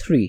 3।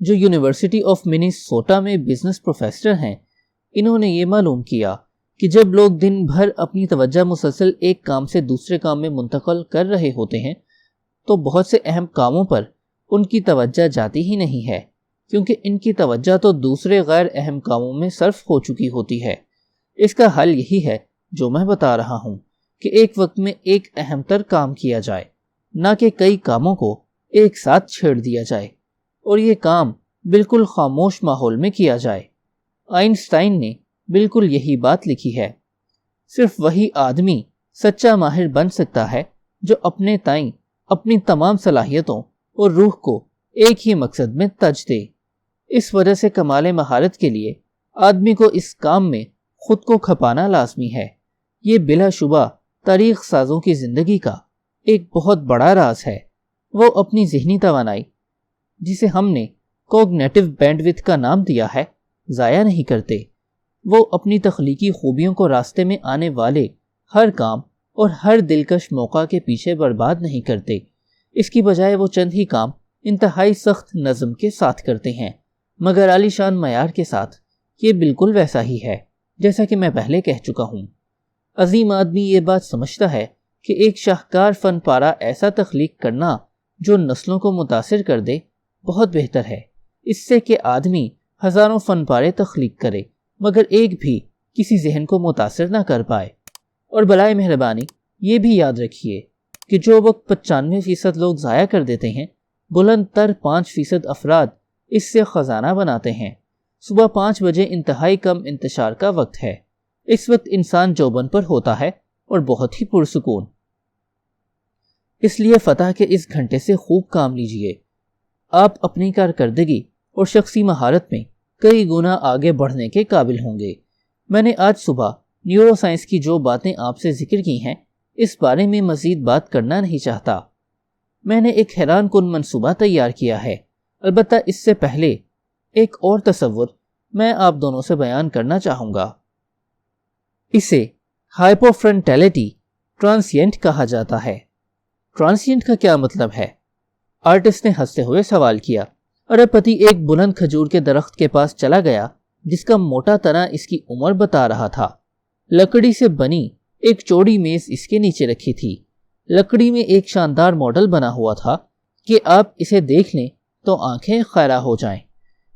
جو university of Minnesota میں business professor ہیں، انہوں نے یہ معلوم کیا کہ جب لوگ دن بھر اپنی توجہ مسلسل ایک کام سے دوسرے کام میں منتقل کر رہے ہوتے ہیں تو بہت سے اہم کاموں پر ان کی توجہ جاتی ہی نہیں ہے، کیونکہ ان کی توجہ تو دوسرے غیر اہم کاموں میں صرف ہو چکی ہوتی ہے۔ اس کا حل یہی ہے جو میں بتا رہا ہوں کہ ایک وقت میں ایک اہم تر کام کیا جائے، نہ کہ کئی کاموں کو ایک ساتھ چھیڑ دیا جائے، اور یہ کام بالکل خاموش ماحول میں کیا جائے۔ آئنسٹائن نے بالکل یہی بات لکھی ہے۔ صرف وہی آدمی سچا ماہر بن سکتا ہے جو اپنے تئیں اپنی تمام صلاحیتوں اور روح کو ایک ہی مقصد میں تج دے۔ اس وجہ سے کمال مہارت کے لیے آدمی کو اس کام میں خود کو کھپانا لازمی ہے۔ یہ بلا شبہ تاریخ سازوں کی زندگی کا ایک بہت بڑا راز ہے۔ وہ اپنی ذہنی توانائی، جسے ہم نے کوگنیٹو بینڈ وڈتھ کا نام دیا ہے، ضائع نہیں کرتے۔ وہ اپنی تخلیقی خوبیوں کو راستے میں آنے والے ہر کام اور ہر دلکش موقع کے پیچھے برباد نہیں کرتے۔ اس کی بجائے وہ چند ہی کام انتہائی سخت نظم کے ساتھ کرتے ہیں، مگر عالی شان معیار کے ساتھ۔ یہ بالکل ویسا ہی ہے جیسا کہ میں پہلے کہہ چکا ہوں۔ عظیم آدمی یہ بات سمجھتا ہے کہ ایک شاہکار فن پارہ ایسا تخلیق کرنا جو نسلوں کو متاثر کر دے بہت بہتر ہے، اس سے کہ آدمی ہزاروں فن پارے تخلیق کرے مگر ایک بھی کسی ذہن کو متاثر نہ کر پائے۔ اور برائے مہربانی یہ بھی یاد رکھیے کہ جو وقت 95% لوگ ضائع کر دیتے ہیں، بلند تر 5% افراد اس سے خزانہ بناتے ہیں۔ صبح 5 بجے انتہائی کم انتشار کا وقت ہے۔ اس وقت انسان جوبن پر ہوتا ہے اور بہت ہی پرسکون۔ اس لیے فتح کے اس گھنٹے سے خوب کام لیجئے۔ آپ اپنی کارکردگی اور شخصی مہارت میں کئی گنا آگے بڑھنے کے قابل ہوں گے۔ میں نے آج صبح نیورو سائنس کی جو باتیں آپ سے ذکر کی ہیں، اس بارے میں مزید بات کرنا نہیں چاہتا۔ میں نے ایک حیران کن منصوبہ تیار کیا ہے، البتہ اس سے پہلے ایک اور تصور میں آپ دونوں سے بیان کرنا چاہوں گا۔ اسے ہائپوفرنٹیلٹی ٹرانسینٹ کہا جاتا ہے۔ ٹرانسینٹ کا کیا مطلب ہے؟ آرٹسٹ نے ہنستے ہوئے سوال کیا۔ ارب پتی ایک بلند کھجور کے درخت کے پاس چلا گیا جس کا موٹا تنا اس کی عمر بتا رہا تھا۔ لکڑی سے بنی ایک چوڑی میز اس کے نیچے رکھی تھی۔ لکڑی میں ایک شاندار ماڈل بنا ہوا تھا کہ آپ اسے دیکھ لیں تو آنکھیں خیرہ ہو جائیں۔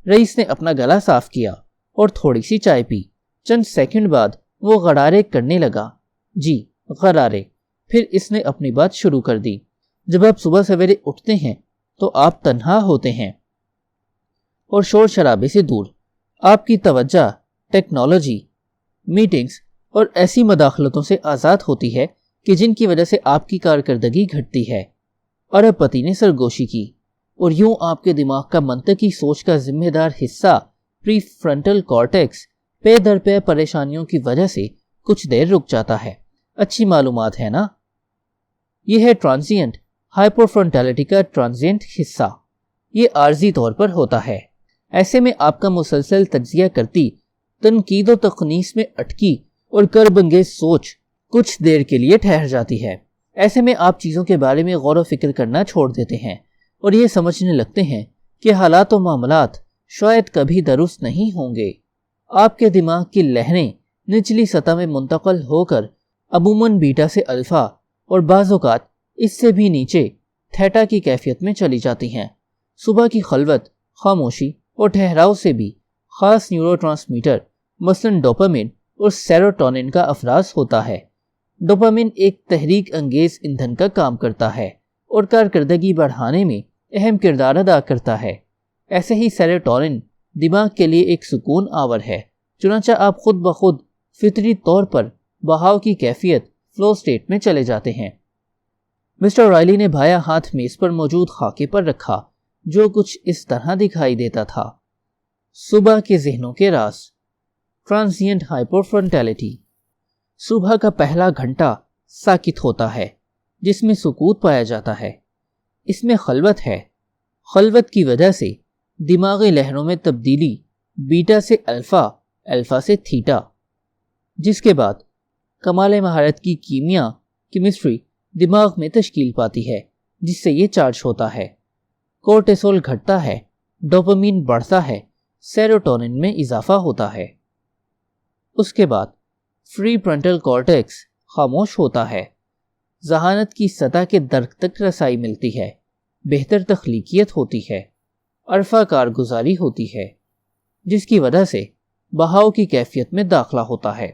رئیس نے اپنا گلا صاف کیا اور تھوڑی سی چائے پی۔ چند سیکنڈ بعد وہ غرارے کرنے لگا۔ جی، غرارے۔ پھر اس نے اپنی بات شروع کر دی۔ جب آپ صبح سویرے اٹھتے ہیں تو آپ تنہا ہوتے ہیں اور شور شرابے سے دور۔ آپ کی توجہ ٹیکنالوجی، میٹنگز اور ایسی مداخلتوں سے آزاد ہوتی ہے کہ جن کی وجہ سے آپ کی کارکردگی گھٹتی ہے۔ ارب پتی نے سرگوشی کی، اور یوں آپ کے دماغ کا منطقی سوچ کا ذمہ دار حصہ پری فرنٹل کارٹیکس پے در پے پریشانیوں کی وجہ سے کچھ دیر رک جاتا ہے۔ اچھی معلومات ہے نا؟ یہ ہے ٹرانزینٹ ہائپوفرنٹیلٹی کا ٹرانزینٹ حصہ۔ یہ عارضی طور پر ہوتا ہے۔ ایسے میں آپ کا مسلسل تجزیہ کرتی، تنقید و تقنیس میں اٹکی اور کرب انگیز سوچ کچھ دیر کے لیے ٹھہر جاتی ہے۔ ایسے میں آپ چیزوں کے بارے میں غور و فکر کرنا چھوڑ دیتے ہیں اور یہ سمجھنے لگتے ہیں کہ حالات و معاملات شاید کبھی درست نہیں ہوں گے۔ آپ کے دماغ کی لہریں نچلی سطح میں منتقل ہو کر عموماً بیٹا سے الفا اور بعض اوقات اس سے بھی نیچے تھیٹا کی کیفیت میں چلی جاتی ہیں۔ صبح کی خلوت، خاموشی اور ٹھہراؤ سے بھی خاص نیورو ٹرانسمیٹر مثلاً ڈوپامین اور سیروٹونن کا افراز ہوتا ہے۔ ڈوپامین ایک تحریک انگیز ایندھن کا کام کرتا ہے اور کارکردگی بڑھانے میں اہم کردار ادا کرتا ہے۔ ایسے ہی سیروٹونن دماغ کے لیے ایک سکون آور ہے، چنانچہ آپ خود بخود فطری طور پر بہاؤ کی کیفیت فلو سٹیٹ میں چلے جاتے ہیں۔ مسٹر رائلی نے بھایا ہاتھ میز پر موجود خاکے پر رکھا جو کچھ اس طرح دکھائی دیتا تھا۔ صبح کے ذہنوں کے راز، ٹرانزینٹ ہائپوفرنٹیلٹی۔ صبح کا پہلا گھنٹہ ساکت ہوتا ہے جس میں سکوت پایا جاتا ہے۔ اس میں خلوت ہے۔ خلوت کی وجہ سے دماغی لہروں میں تبدیلی بیٹا سے الفا، الفا سے تھیٹا، جس کے بعد کمال مہارت کی کیمیا، کیمسٹری دماغ میں تشکیل پاتی ہے جس سے یہ چارج ہوتا ہے۔ کورٹیسول گھٹتا ہے ڈوپامین بڑھتا ہے، سیروٹونن میں اضافہ ہوتا ہے۔ اس کے بعد فری فرنٹل کارٹیکس خاموش ہوتا ہے، ذہانت کی سطح کے درک تک رسائی ملتی ہے، بہتر تخلیقیت ہوتی ہے، عرفہ کارگزاری ہوتی ہے، جس کی وجہ سے بہاؤ کی کیفیت میں داخلہ ہوتا ہے۔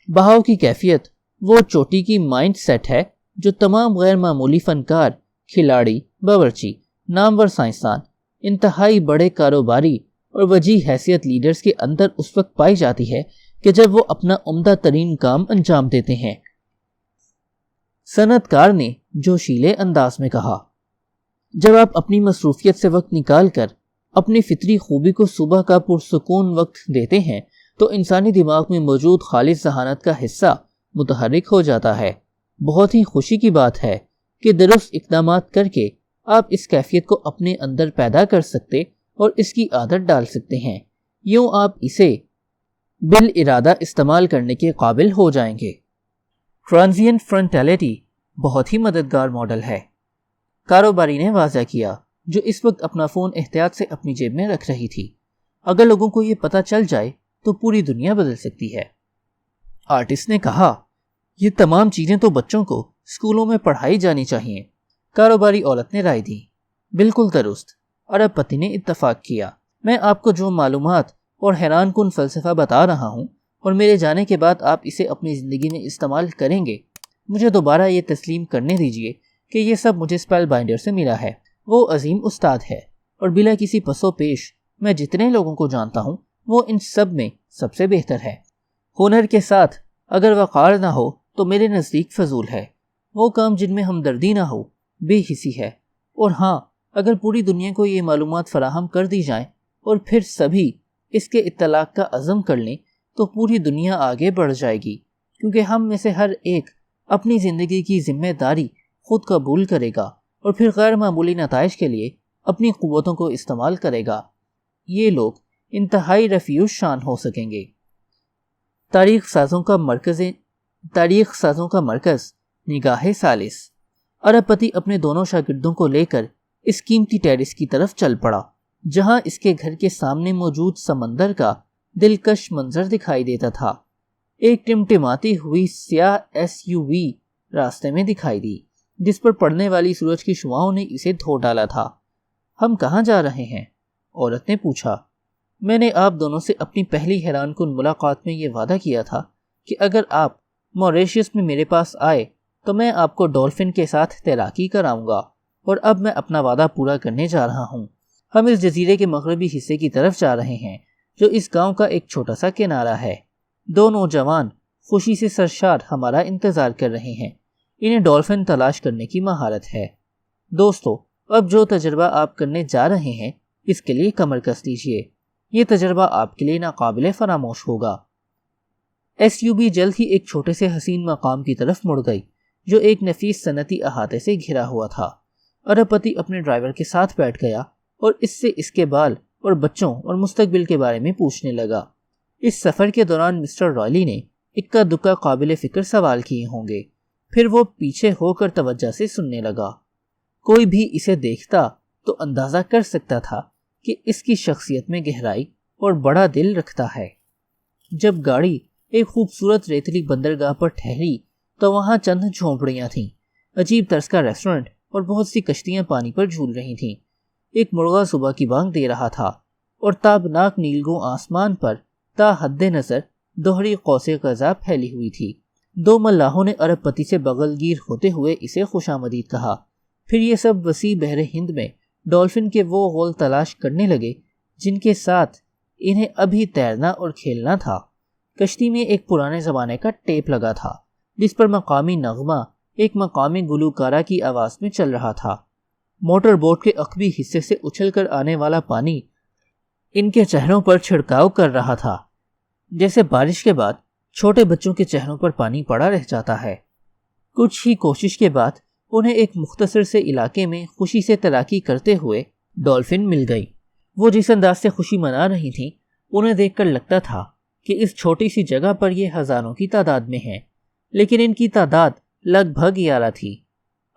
بہاؤ کی کیفیت وہ چوٹی کی مائنڈ سیٹ ہے جو تمام غیر معمولی فنکار، کھلاڑی، باورچی، نامور سائنسدان، انتہائی بڑے کاروباری اور وجیح حیثیت لیڈرز کے اندر اس وقت پائی جاتی ہے کہ جب وہ اپنا عمدہ ترین کام انجام دیتے ہیں۔ صنعت کار نے جوشیلے انداز میں کہا، جب آپ اپنی مصروفیت سے وقت نکال کر اپنی فطری خوبی کو صبح کا پرسکون وقت دیتے ہیں تو انسانی دماغ میں موجود خالص ذہانت کا حصہ متحرک ہو جاتا ہے۔ بہت ہی خوشی کی بات ہے کہ درست اقدامات کر کے آپ اس کیفیت کو اپنے اندر پیدا کر سکتے اور اس کی عادت ڈال سکتے ہیں۔ یوں آپ اسے بالارادہ استعمال کرنے کے قابل ہو جائیں گے۔ ٹرانزینٹ فرنٹیلٹی بہت ہی مددگار ماڈل ہے، کاروباری نے واضح کیا، جو اس وقت اپنا فون احتیاط سے اپنی جیب میں رکھ رہی تھی۔ اگر لوگوں کو یہ پتہ چل جائے تو پوری دنیا بدل سکتی ہے۔ آرٹسٹ نے کہا، یہ تمام چیزیں تو بچوں کو اسکولوں میں پڑھائی جانی چاہیے۔ کاروباری عورت نے رائے دی، بالکل درست۔ ارب پتی نے اتفاق کیا، میں آپ کو جو معلومات اور حیران کن فلسفہ بتا رہا ہوں اور میرے جانے کے بعد آپ اسے اپنی زندگی میں استعمال کریں گے، مجھے دوبارہ یہ تسلیم کرنے دیجئے کہ یہ سب مجھے اسپیل بائنڈر سے ملا ہے۔ وہ عظیم استاد ہے اور بلا کسی پس و پیش میں جتنے لوگوں کو جانتا ہوں وہ ان سب میں سب سے بہتر ہے۔ ہنر کے ساتھ اگر وقار نہ ہو تو میرے نزدیک فضول ہے۔ وہ کام جن میں ہمدردی نہ ہو بے حسی ہے۔ اور ہاں، اگر پوری دنیا کو یہ معلومات فراہم کر دی جائیں اور پھر سبھی اس کے اطلاق کا عزم کر لیں تو پوری دنیا آگے بڑھ جائے گی، کیونکہ ہم میں سے ہر ایک اپنی زندگی کی ذمہ داری خود قبول کرے گا اور پھر غیر معمولی نتائج کے لیے اپنی قوتوں کو استعمال کرے گا۔ یہ لوگ انتہائی رفیع الشان ہو سکیں گے۔ تاریخ سازوں کا مرکز نگاہ ثالث۔ ارب پتی اپنے دونوں شاگردوں کو لے کر اس قیمتی ٹیرس کی طرف چل پڑا، جہاں اس کے گھر کے سامنے موجود سمندر کا دلکش منظر دکھائی دیتا تھا۔ ایک ٹمٹماتی ہوئی سیاہ SUV راستے میں دکھائی دی، جس پر پڑنے والی سورج کی شعاؤں نے اسے دھو ڈالا تھا۔ ہم کہاں جا رہے ہیں؟ عورت نے پوچھا۔ میں نے آپ دونوں سے اپنی پہلی حیران کن ملاقات میں یہ وعدہ کیا تھا کہ اگر آپ موریشیس میں میرے پاس آئے تو میں آپ کو ڈولفن کے ساتھ تیراکی کراؤں گا، اور اب میں اپنا وعدہ پورا کرنے جا رہا ہوں۔ ہم اس جزیرے کے مغربی حصے کی طرف جا رہے ہیں، جو اس گاؤں کا ایک چھوٹا سا کنارہ ہے۔ دو نوجوان خوشی سے سرشار ہمارا انتظار کر رہے ہیں۔ انہیں ڈولفن تلاش کرنے کی مہارت ہے۔ دوستو، اب جو تجربہ آپ کرنے جا رہے ہیں اس کے لیے کمر کس لیجیے۔ یہ تجربہ آپ کے لیے ناقابل فراموش ہوگا۔ SUV جلد ہی ایک چھوٹے سے حسین مقام کی طرف مڑ گئی، جو ایک نفیس صنعتی احاطے سے گھرا ہوا تھا۔ ارب پتی اپنے ڈرائیور کے ساتھ بیٹھ گیا اور اس سے اس کے بال اور بچوں اور مستقبل کے بارے میں پوچھنے لگا۔ اس سفر کے دوران مسٹر رائلی نے اکا دکا قابل فکر سوال کیے ہوں گے، پھر وہ پیچھے ہو کر توجہ سے سننے لگا۔ کوئی بھی اسے دیکھتا تو اندازہ کر سکتا تھا کہ اس کی شخصیت میں گہرائی اور بڑا دل رکھتا ہے۔ جب گاڑی ایک خوبصورت ریتلی بندرگاہ پر ٹھہری تو وہاں چند جھونپڑیاں تھیں، عجیب طرز کا ریسٹورنٹ اور بہت سی کشتیاں پانی پر جھول رہی تھیں۔ ایک مرغا صبح کی بانگ دے رہا تھا اور تابناک نیلگوں آسمان پر تا حد نظر دوہری قوس قزح پھیلی ہوئی تھی۔ دو ملاحوں نے ارب پتی سے بغل گیر ہوتے ہوئے اسے خوش آمدید کہا۔ پھر یہ سب وسیع بحر ہند میں ڈولفن کے وہ غول تلاش کرنے لگے جن کے ساتھ انہیں ابھی تیرنا اور کھیلنا تھا۔ کشتی میں ایک پرانے زمانے کا ٹیپ لگا تھا جس پر مقامی نغمہ ایک مقامی گلوکارہ کی آواز میں چل رہا تھا۔ موٹر بوٹ کے عقبی حصے سے اچھل کر آنے والا پانی ان کے چہروں پر چھڑکاؤ کر رہا تھا، جیسے بارش کے بعد چھوٹے بچوں کے چہروں پر پانی پڑا رہ جاتا ہے۔ کچھ ہی کوشش کے بعد انہیں ایک مختصر سے علاقے میں خوشی سے تیراکی کرتے ہوئے ڈولفن مل گئی۔ وہ جس انداز سے خوشی منا رہی تھیں انہیں دیکھ کر لگتا تھا کہ اس چھوٹی سی جگہ پر یہ ہزاروں کی تعداد میں ہیں، لیکن ان کی تعداد لگ بھگ 11 تھی۔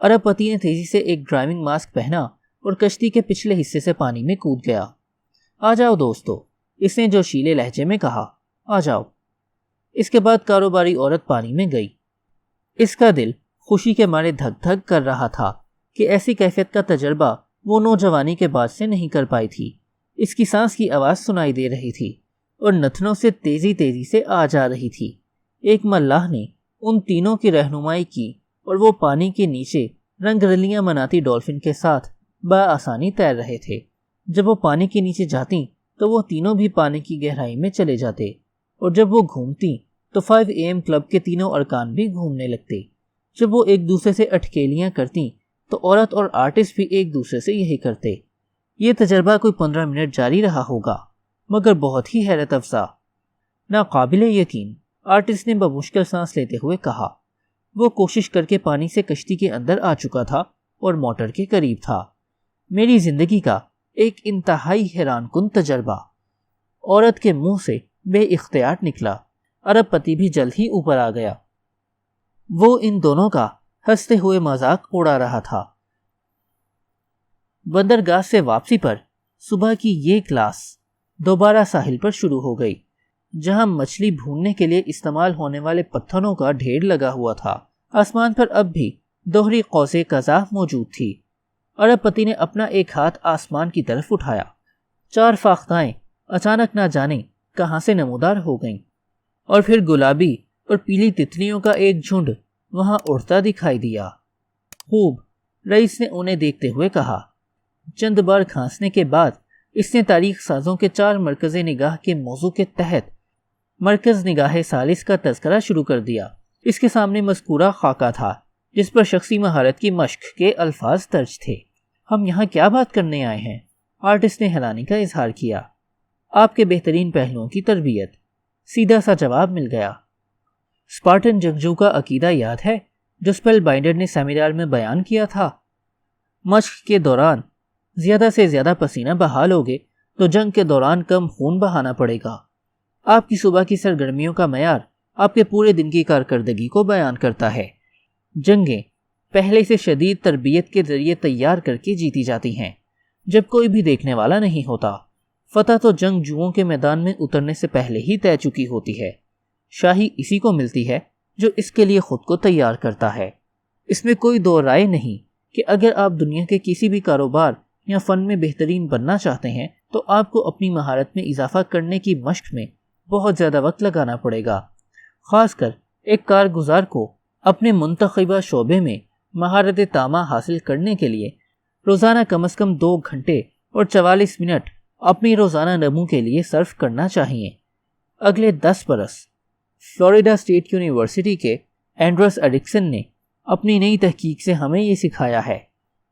ارب پتی نے تیزی سے ایک ڈرائیونگ ماسک پہنا اور کشتی کے پچھلے حصے سے پانی میں کود گیا۔ آ جاؤ دوستو، اس نے جوشیلے لہجے میں کہا، آ جاؤ۔ اس کے بعد کاروباری عورت پانی میں گئی۔ اس کا دل خوشی کے مارے دھک دھک کر رہا تھا کہ ایسی کیفیت کا تجربہ وہ نوجوانی کے بعد سے نہیں کر پائی تھی۔ اس کی سانس کی آواز سنائی دے رہی تھی اور نتنوں سے تیزی سے آ جا رہی تھی۔ ایک ملاح نے ان تینوں کی رہنمائی کی اور وہ پانی کے نیچے رنگ رلیاں مناتی ڈولفن کے ساتھ بآسانی تیر رہے تھے۔ جب وہ پانی کے نیچے جاتی تو وہ تینوں بھی پانی کی گہرائی میں چلے جاتے، اور جب وہ گھومتی تو 5 AM کلب کے تینوں ارکان بھی گھومنے لگتے۔ جب وہ ایک دوسرے سے اٹکیلیاں کرتی تو عورت اور آرٹسٹ بھی ایک دوسرے سے یہی کرتے۔ یہ تجربہ کوئی 15 منٹ جاری رہا ہوگا، مگر بہت ہی حیرت افزا۔ ناقابل یقین، آرٹسٹ نے بمشکل سانس لیتے ہوئے کہا۔ وہ کوشش کر کے پانی سے کشتی کے اندر آ چکا تھا اور موٹر کے قریب تھا۔ میری زندگی کا ایک انتہائی حیران کن تجربہ، عورت کے منہ سے بے اختیار نکلا۔ ارب پتی بھی جلد ہی اوپر آ گیا۔ وہ ان دونوں کا ہنستے ہوئے مذاق اڑا رہا تھا۔ بندرگاہ سے واپسی پر صبح کی یہ کلاس دوبارہ ساحل پر شروع ہو گئی، جہاں مچھلی بھوننے کے لیے استعمال ہونے والے پتھروں کا ڈھیر لگا ہوا تھا۔ آسمان پر اب بھی دوہری قوس قزح موجود تھی۔ ارب پتی نے اپنا ایک ہاتھ آسمان کی طرف اٹھایا۔ 4 فاختائیں اچانک نہ جانے کہاں سے نمودار ہو گئیں، اور پھر گلابی اور پیلی تتلیوں کا ایک جھنڈ وہاں اڑتا دکھائی دیا۔ خوب، رئیس نے انہیں دیکھتے ہوئے کہا۔ چند بار کھانسنے کے بعد اس نے تاریخ سازوں کے 4 مرکز نگاہ کے موضوع کے تحت مرکز نگاہ ثالث کا تذکرہ شروع کر دیا۔ اس کے سامنے مذکورہ خاکہ تھا جس پر شخصی مہارت کی مشق کے الفاظ درج تھے۔ ہم یہاں کیا بات کرنے آئے ہیں؟ آرٹسٹ نے حیرانی کا اظہار کیا۔ آپ کے بہترین پہلوؤں کی تربیت، سیدھا سا جواب مل گیا۔ اسپارٹن جنگجو کا عقیدہ یاد ہے جو اسپیل بائنڈر نے سیمینار میں بیان کیا تھا؟ مشق کے دوران زیادہ سے زیادہ پسینہ بہا لوگے تو جنگ کے دوران کم خون بہانا پڑے گا۔ آپ کی صبح کی سرگرمیوں کا معیار آپ کے پورے دن کی کارکردگی کو بیان کرتا ہے۔ جنگیں پہلے سے شدید تربیت کے ذریعے تیار کر کے جیتی جاتی ہیں جب کوئی بھی دیکھنے والا نہیں ہوتا۔ فتح تو جنگجوؤں کے میدان میں اترنے سے پہلے ہی طے چکی ہوتی ہے۔ شاہی اسی کو ملتی ہے جو اس کے لیے خود کو تیار کرتا ہے۔ اس میں کوئی دو رائے نہیں کہ اگر آپ دنیا کے کسی بھی کاروبار یا فن میں بہترین بننا چاہتے ہیں تو آپ کو اپنی مہارت میں اضافہ کرنے کی مشق میں بہت زیادہ وقت لگانا پڑے گا۔ خاص کر ایک کارگزار کو اپنے منتخبہ شعبے میں مہارت تامہ حاصل کرنے کے لیے روزانہ کم از کم 2 گھنٹے اور 44 منٹ اپنی روزانہ نمو کے لیے صرف کرنا چاہیے۔ اگلے 10 برس فلوریڈا اسٹیٹ یونیورسٹی کے اینڈرس ایڈکسن نے اپنی نئی تحقیق سے ہمیں یہ سکھایا ہے۔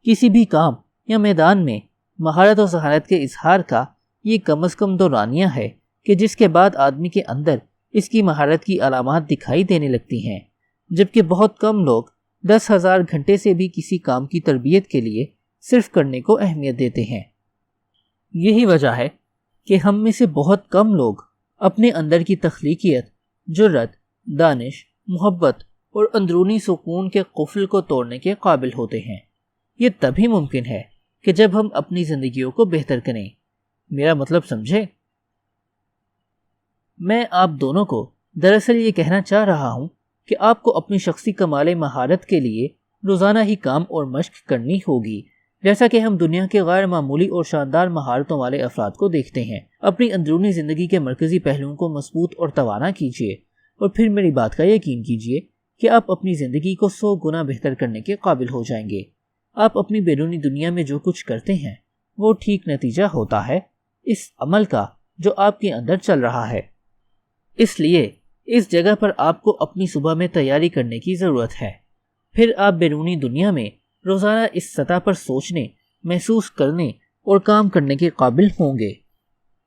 کسی بھی کام یا میدان میں مہارت و ذہانت کے اظہار کا یہ کم از کم دورانیہ ہے کہ جس کے بعد آدمی کے اندر اس کی مہارت کی علامات دکھائی دینے لگتی ہیں، جبکہ بہت کم لوگ 10,000 گھنٹے سے بھی کسی کام کی تربیت کے لیے صرف کرنے کو اہمیت دیتے ہیں۔ یہی وجہ ہے کہ ہم میں سے بہت کم لوگ اپنے اندر کی تخلیقیت، جرأت، دانش، محبت اور اندرونی سکون کے قفل کو توڑنے کے قابل ہوتے ہیں۔ یہ تبھی ممکن ہے کہ جب ہم اپنی زندگیوں کو بہتر کریں۔ میرا مطلب سمجھے؟ میں آپ دونوں کو دراصل یہ کہنا چاہ رہا ہوں کہ آپ کو اپنی شخصی کمال مہارت کے لیے روزانہ ہی کام اور مشق کرنی ہوگی، جیسا کہ ہم دنیا کے غیر معمولی اور شاندار مہارتوں والے افراد کو دیکھتے ہیں۔ اپنی اندرونی زندگی کے مرکزی پہلوؤں کو مضبوط اور توانا کیجیے، اور پھر میری بات کا یقین کیجیے کہ آپ اپنی زندگی کو 100 گنا بہتر کرنے کے قابل ہو جائیں گے۔ آپ اپنی بیرونی دنیا میں جو کچھ کرتے ہیں وہ ٹھیک نتیجہ ہوتا ہے اس عمل کا جو آپ کے اندر چل رہا ہے۔ اس لیے اس جگہ پر آپ کو اپنی صبح میں تیاری کرنے کی ضرورت ہے۔ پھر آپ بیرونی دنیا میں روزانہ اس سطح پر سوچنے، محسوس کرنے اور کام کرنے کے قابل ہوں گے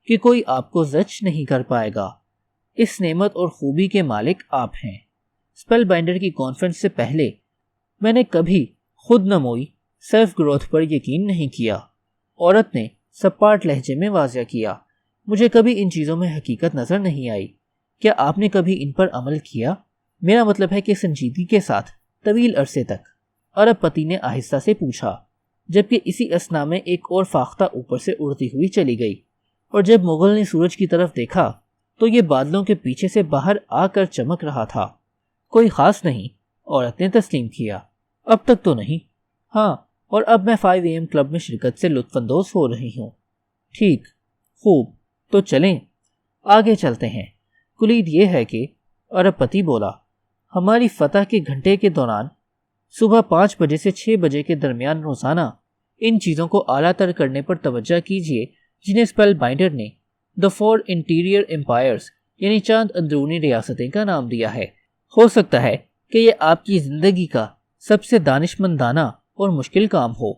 کہ کوئی آپ کو زچ نہیں کر پائے گا۔ اس نعمت اور خوبی کے مالک آپ ہیں۔ اسپیل بائنڈر کی کانفرنس سے پہلے میں نے کبھی خود نموئی، سیلف گروتھ پر یقین نہیں کیا، عورت نے سپاٹ لہجے میں واضح کیا۔ مجھے کبھی ان چیزوں میں حقیقت نظر نہیں آئی۔ کیا آپ نے کبھی ان پر عمل کیا؟ میرا مطلب ہے کہ سنجیدگی کے ساتھ طویل عرصے تک، ارب پتی نے آہستہ سے پوچھا۔ جبکہ اسی اثنا میں ایک اور فاختہ اوپر سے اڑتی ہوئی چلی گئی، اور جب مغل نے سورج کی طرف دیکھا تو یہ بادلوں کے پیچھے سے باہر آ کر چمک رہا تھا۔ کوئی خاص نہیں، عورت نے تسلیم کیا۔ اب تک تو نہیں۔ ہاں، اور اب میں 5 AM کلب میں شرکت سے لطف اندوز ہو رہی ہوں۔ ٹھیک، خوب، تو چلیں، آگے چلتے ہیں۔ کلید یہ ہے کہ ارب پتی بولا، ہماری فتح کے گھنٹے کے دوران صبح 5 بجے سے 6 بجے کے درمیان روزانہ ان چیزوں کو اعلیٰ تر کرنے پر توجہ کیجیے جنہیں اسپیل بائنڈر نے دا 4 انٹیریئر امپائرز یعنی چاند اندرونی ریاستیں کا نام دیا ہے۔ ہو سکتا ہے کہ یہ آپ کی زندگی کا سب سے دانشمندانہ اور مشکل کام ہو،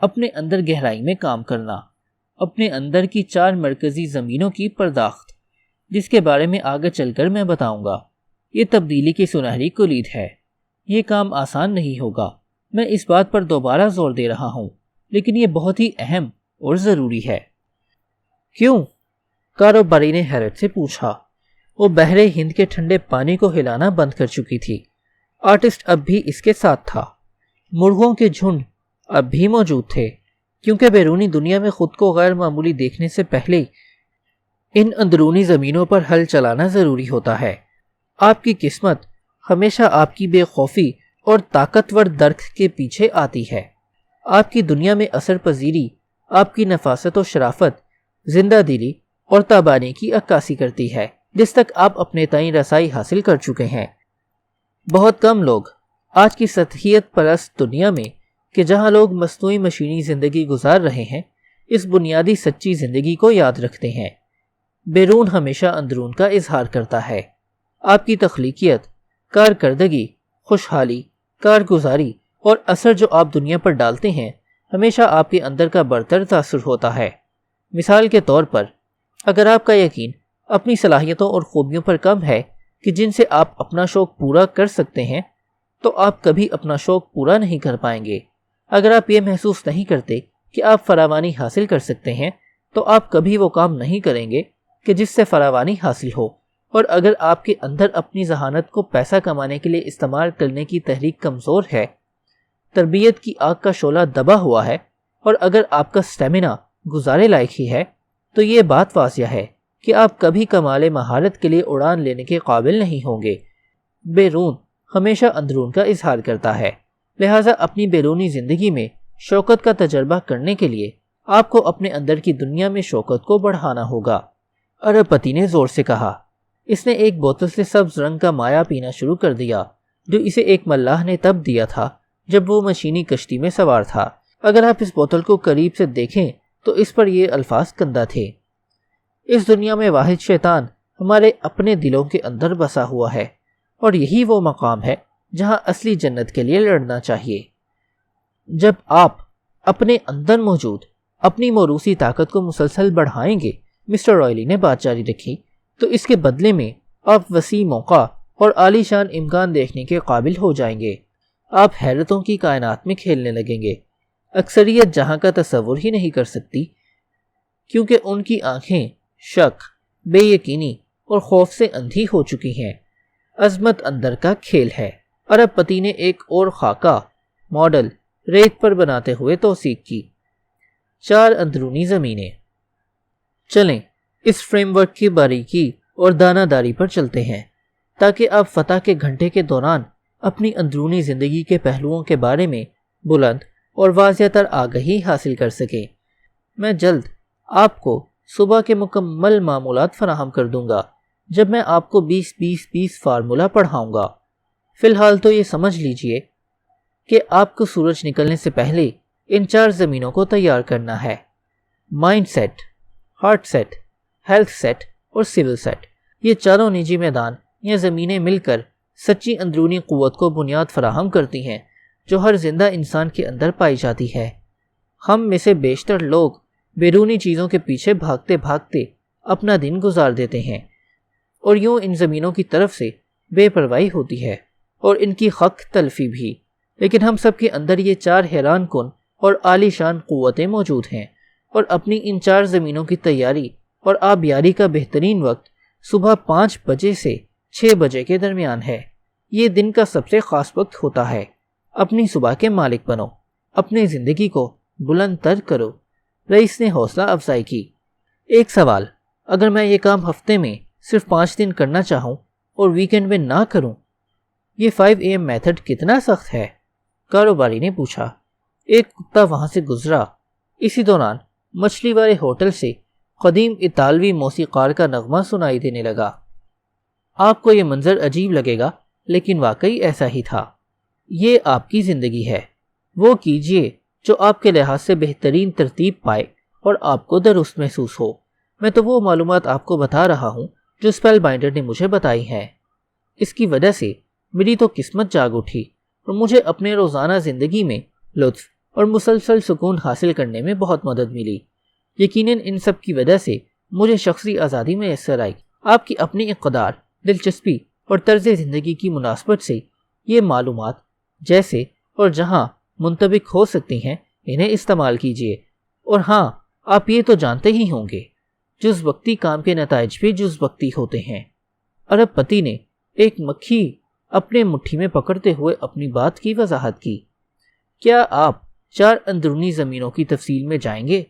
اپنے اندر گہرائی میں کام کرنا، اپنے اندر کی 4 مرکزی زمینوں کی پرداخت، جس کے بارے میں آگے چل کر میں بتاؤں گا۔ یہ تبدیلی کی سنہری کلید ہے۔ یہ کام آسان نہیں ہوگا، میں اس بات پر دوبارہ زور دے رہا ہوں، لیکن یہ بہت ہی اہم اور ضروری ہے۔ کیوں؟ کاروباری نے حیرت سے پوچھا۔ وہ بحر ہند کے ٹھنڈے پانی کو ہلانا بند کر چکی تھی۔ آرٹسٹ اب بھی اس کے ساتھ تھا۔ مرغوں کے جھنڈ اب بھی موجود تھے، کیونکہ بیرونی دنیا میں خود کو غیر معمولی دیکھنے سے پہلے ان اندرونی زمینوں پر ہل چلانا ضروری ہوتا ہے۔ آپ کی قسمت ہمیشہ آپ کی بے خوفی اور طاقتور درک کے پیچھے آتی ہے۔ آپ کی دنیا میں اثر پذیری آپ کی نفاست و شرافت، زندہ دلی اور تابانی کی عکاسی کرتی ہے، جس تک آپ اپنے تئیں رسائی حاصل کر چکے ہیں۔ بہت کم لوگ آج کی سطحیت پرست دنیا میں کہ جہاں لوگ مصنوعی مشینی زندگی گزار رہے ہیں، اس بنیادی سچی زندگی کو یاد رکھتے ہیں۔ بیرون ہمیشہ اندرون کا اظہار کرتا ہے۔ آپ کی تخلیقیت، کارکردگی، خوشحالی، کارگزاری اور اثر جو آپ دنیا پر ڈالتے ہیں، ہمیشہ آپ کے اندر کا برتر تاثر ہوتا ہے۔ مثال کے طور پر، اگر آپ کا یقین اپنی صلاحیتوں اور خوبیوں پر کم ہے کہ جن سے آپ اپنا شوق پورا کر سکتے ہیں، تو آپ کبھی اپنا شوق پورا نہیں کر پائیں گے۔ اگر آپ یہ محسوس نہیں کرتے کہ آپ فراوانی حاصل کر سکتے ہیں، تو آپ کبھی وہ کام نہیں کریں گے کہ جس سے فراوانی حاصل ہو۔ اور اگر آپ کے اندر اپنی ذہانت کو پیسہ کمانے کے لیے استعمال کرنے کی تحریک کمزور ہے، تربیت کی آگ کا شعلہ دبا ہوا ہے، اور اگر آپ کا اسٹیمنا گزارے لائق ہی ہے، تو یہ بات واضح ہے کہ آپ کبھی کمال مہارت کے لیے اڑان لینے کے قابل نہیں ہوں گے۔ بیرون ہمیشہ اندرون کا اظہار کرتا ہے، لہٰذا اپنی بیرونی زندگی میں شوکت کا تجربہ کرنے کے لیے آپ کو اپنے اندر کی دنیا میں شوکت کو بڑھانا ہوگا۔ ارب پتی نے زور سے کہا۔ اس نے ایک بوتل سے سبز رنگ کا مایع پینا شروع کر دیا، جو اسے ایک ملاح نے تب دیا تھا جب وہ مشینی کشتی میں سوار تھا۔ اگر آپ اس بوتل کو قریب سے دیکھیں تو اس پر یہ الفاظ کندہ تھے: اس دنیا میں واحد شیطان ہمارے اپنے دلوں کے اندر بسا ہوا ہے، اور یہی وہ مقام ہے جہاں اصلی جنت کے لیے لڑنا چاہیے۔ جب آپ اپنے اندر موجود اپنی موروثی طاقت کو مسلسل بڑھائیں گے، مسٹر رائلی نے بات جاری رکھی، تو اس کے بدلے میں آپ وسیع موقع اور عالی شان امکان دیکھنے کے قابل ہو جائیں گے۔ آپ حیرتوں کی کائنات میں کھیلنے لگیں گے، اکثریت جہاں کا تصور ہی نہیں کر سکتی، کیونکہ ان کی آنکھیں شک، بے یقینی اور خوف سے اندھی ہو چکی ہیں۔ عظمت اندر کا کھیل ہے۔ ارب پتی نے ایک اور خاکہ ماڈل ریت پر بناتے ہوئے توثیق کی۔ 4 اندرونی زمینیں۔ چلیں اس فریم ورک کی باریکی اور دانہ داری پر چلتے ہیں، تاکہ آپ فتح کے گھنٹے کے دوران اپنی اندرونی زندگی کے پہلوؤں کے بارے میں بلند اور واضح تر آگہی حاصل کر سکیں۔ میں جلد آپ کو صبح کے مکمل معمولات فراہم کر دوں گا، جب میں آپ کو 20-20-20 فارمولہ پڑھاؤں گا۔ فی الحال تو یہ سمجھ لیجئے کہ آپ کو سورج نکلنے سے پہلے ان 4 زمینوں کو تیار کرنا ہے: mind set, heart set, health set اور سول سیٹ۔ یہ چاروں نجی میدان یا زمینیں مل کر سچی اندرونی قوت کو بنیاد فراہم کرتی ہیں جو ہر زندہ انسان کے اندر پائی جاتی ہے۔ ہم میں سے بیشتر لوگ بیرونی چیزوں کے پیچھے بھاگتے بھاگتے اپنا دن گزار دیتے ہیں، اور یوں ان زمینوں کی طرف سے بے پرواہی ہوتی ہے اور ان کی خق تلفی بھی۔ لیکن ہم سب کے اندر یہ 4 حیران کن اور عالی شان قوتیں موجود ہیں، اور اپنی ان 4 زمینوں کی تیاری اور آبیاری کا بہترین وقت صبح 5 بجے سے 6 بجے کے درمیان ہے۔ یہ دن کا سب سے خاص وقت ہوتا ہے۔ اپنی صبح کے مالک بنو، اپنی زندگی کو بلند تر کرو۔ رئیس نے حوصلہ افزائی کی۔ ایک سوال، اگر میں یہ کام ہفتے میں صرف 5 دن کرنا چاہوں اور ویکنڈ میں نہ کروں، یہ 5 AM میتھڈ کتنا سخت ہے؟ کاروباری نے پوچھا۔ ایک کتا وہاں سے گزرا۔ اسی دوران مچھلی والے ہوٹل سے قدیم اطالوی موسیقار کا نغمہ سنائی دینے لگا۔ آپ کو یہ منظر عجیب لگے گا، لیکن واقعی ایسا ہی تھا۔ یہ آپ کی زندگی ہے، وہ کیجئے جو آپ کے لحاظ سے بہترین ترتیب پائے اور آپ کو درست محسوس ہو۔ میں تو وہ معلومات آپ کو بتا رہا ہوں جو اسپیل بائنڈر نے مجھے بتائی ہیں۔ اس کی وجہ سے میری تو قسمت جاگ اٹھی اور مجھے اپنے روزانہ زندگی میں لطف اور مسلسل سکون حاصل کرنے میں بہت مدد ملی۔ یقیناً ان سب کی وجہ سے مجھے شخصی آزادی میسر آئی۔ آپ کی اپنی اقدار، دلچسپی اور طرز زندگی کی مناسبت سے یہ معلومات جیسے اور جہاں منطبق ہو سکتی ہیں انہیں استعمال کیجیے۔ اور ہاں، آپ یہ تو جانتے ہی ہوں گے، جز وقتی کام کے نتائج بھی جز وقتی ہوتے ہیں۔ ارب پتی نے ایک مکھی اپنے مٹھی میں پکڑتے ہوئے اپنی بات کی وضاحت کی۔ کیا آپ 4 اندرونی زمینوں کی تفصیل میں جائیں گے؟